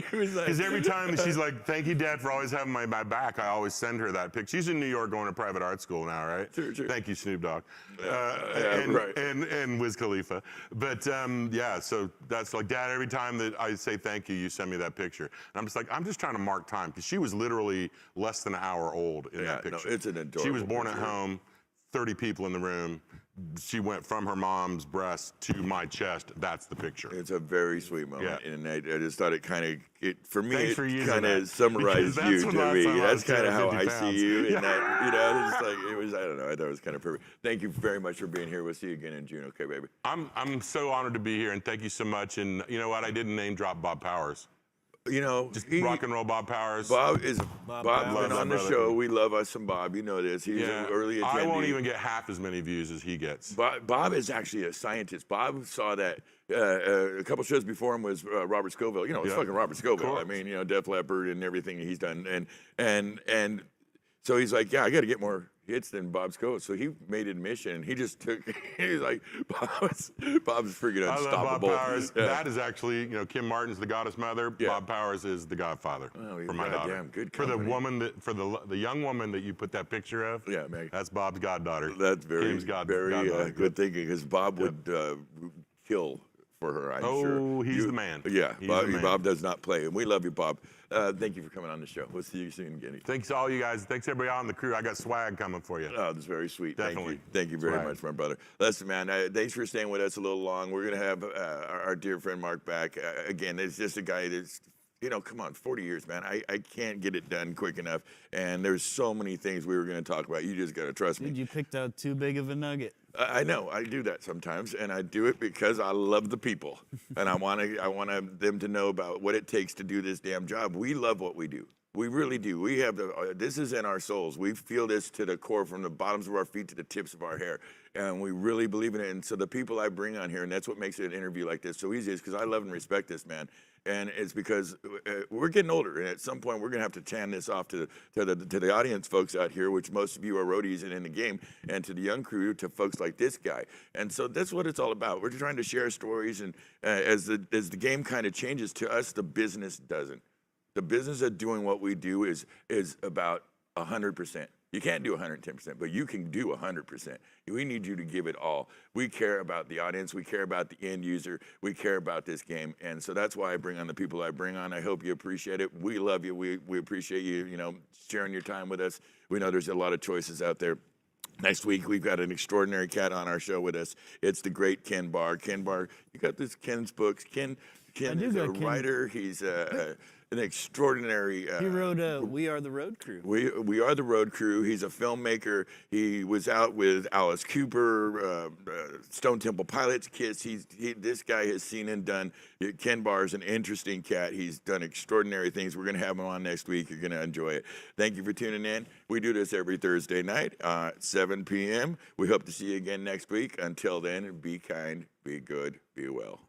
He was like, Because every time she's like, "Thank you, Dad, for always having my back," I always send her that picture. She's in New York going to private art school now, right? Sure. Thank you, Snoop Dogg. Right. And Wiz Khalifa. But yeah, so that's like, Dad, every time that I say thank you, you send me that picture. And I'm just like, I'm just trying to mark time, because she was literally less than an hour old in that picture. No, it's an adorable She was born picture. at home, 30 people in the room. She went from her mom's breast to my chest. That's the picture. It's a very sweet moment, Yeah. and I just thought it kind of, for me, Thanks for it using kind that, of summarized because you that's when to last me. time I That's was kind of how 250 I pounds. see you, and that, it's like, it was, I don't know, I thought it was kind of perfect. Thank you very much for being here. We'll see you again in June, okay, baby? I'm so honored to be here, and thank you so much. And you know what? I didn't name drop Bob Powers. You know, Rock and roll Bob Powers. Bob's been Powers. on the Brother. show. We love us some Bob. You know this. He's an early attendee. I won't even get half as many views as he gets. Bob is actually a scientist. Bob saw that a couple shows before him was Robert Scoville. You know, it's fucking Robert Scoville. I mean, you know, Def Leppard and everything he's done. And so he's like, yeah, I got to get more hits than Bob Scoville. So he made admission, and he just took. He's like, Bob's freaking unstoppable. I love Bob Powers. Yeah. That is actually, you know, Kim Martin's the goddess mother. Yeah. Bob Powers is the godfather he's for my daughter. goddamn good for the company. woman that, for the young woman that you put that picture of. Yeah, Meg. That's Bob's goddaughter. That's very goddaughter. good thinking, because Bob would kill for her, I'm sure. Oh, he's the man. Yeah, He's the man. Bob does not play, and we love you, Bob. Thank you for coming on the show. We'll see you soon again. Thanks to all you guys. Thanks everybody on the crew. I got swag coming for you. Oh, that's very sweet. Definitely. Thank you very Swag. much, my brother. Listen, man, thanks for staying with us a little long. We're going to have our dear friend Mark back. Again, it's just a guy that's, you know, come on, 40 years, man. I can't get it done quick enough. And there's so many things we were going to talk about. You just got to trust me. Dude, you picked out too big of a nugget. I know, I do that sometimes, and I do it because I love the people, and I want them to know about what it takes to do this damn job. We love what we do. We really do. We have this is in our souls. We feel this to the core, from the bottoms of our feet to the tips of our hair, and we really believe in it. And so the people I bring on here, and that's what makes an interview like this so easy, is because I love and respect this man. And it's because we're getting older, and at some point we're gonna have to hand this off to the audience folks out here, which most of you are roadies and in the game, and to the young crew, to folks like this guy. And so that's what it's all about. We're trying to share stories, and as the game kind of changes, to us the business doesn't. The business of doing what we do is about 100%. You can't do 110%, but you can do 100%. We need you to give it all. We care about the audience. We care about the end user. We care about this game. And so that's why I bring on the people I bring on. I hope you appreciate it. We love you. We appreciate you, you know, sharing your time with us. We know there's a lot of choices out there. Next week, we've got an extraordinary cat on our show with us. It's the great Ken Barr. Ken Barr, you got this Ken's books. Ken is a writer. He's an extraordinary. He wrote We Are the Road Crew. We Are the Road Crew. He's a filmmaker. He was out with Alice Cooper, Stone Temple Pilots, Kiss. This guy has seen and done. Ken Barr is an interesting cat. He's done extraordinary things. We're going to have him on next week. You're going to enjoy it. Thank you for tuning in. We do this every Thursday night, 7 p.m. We hope to see you again next week. Until then, be kind, be good, be well.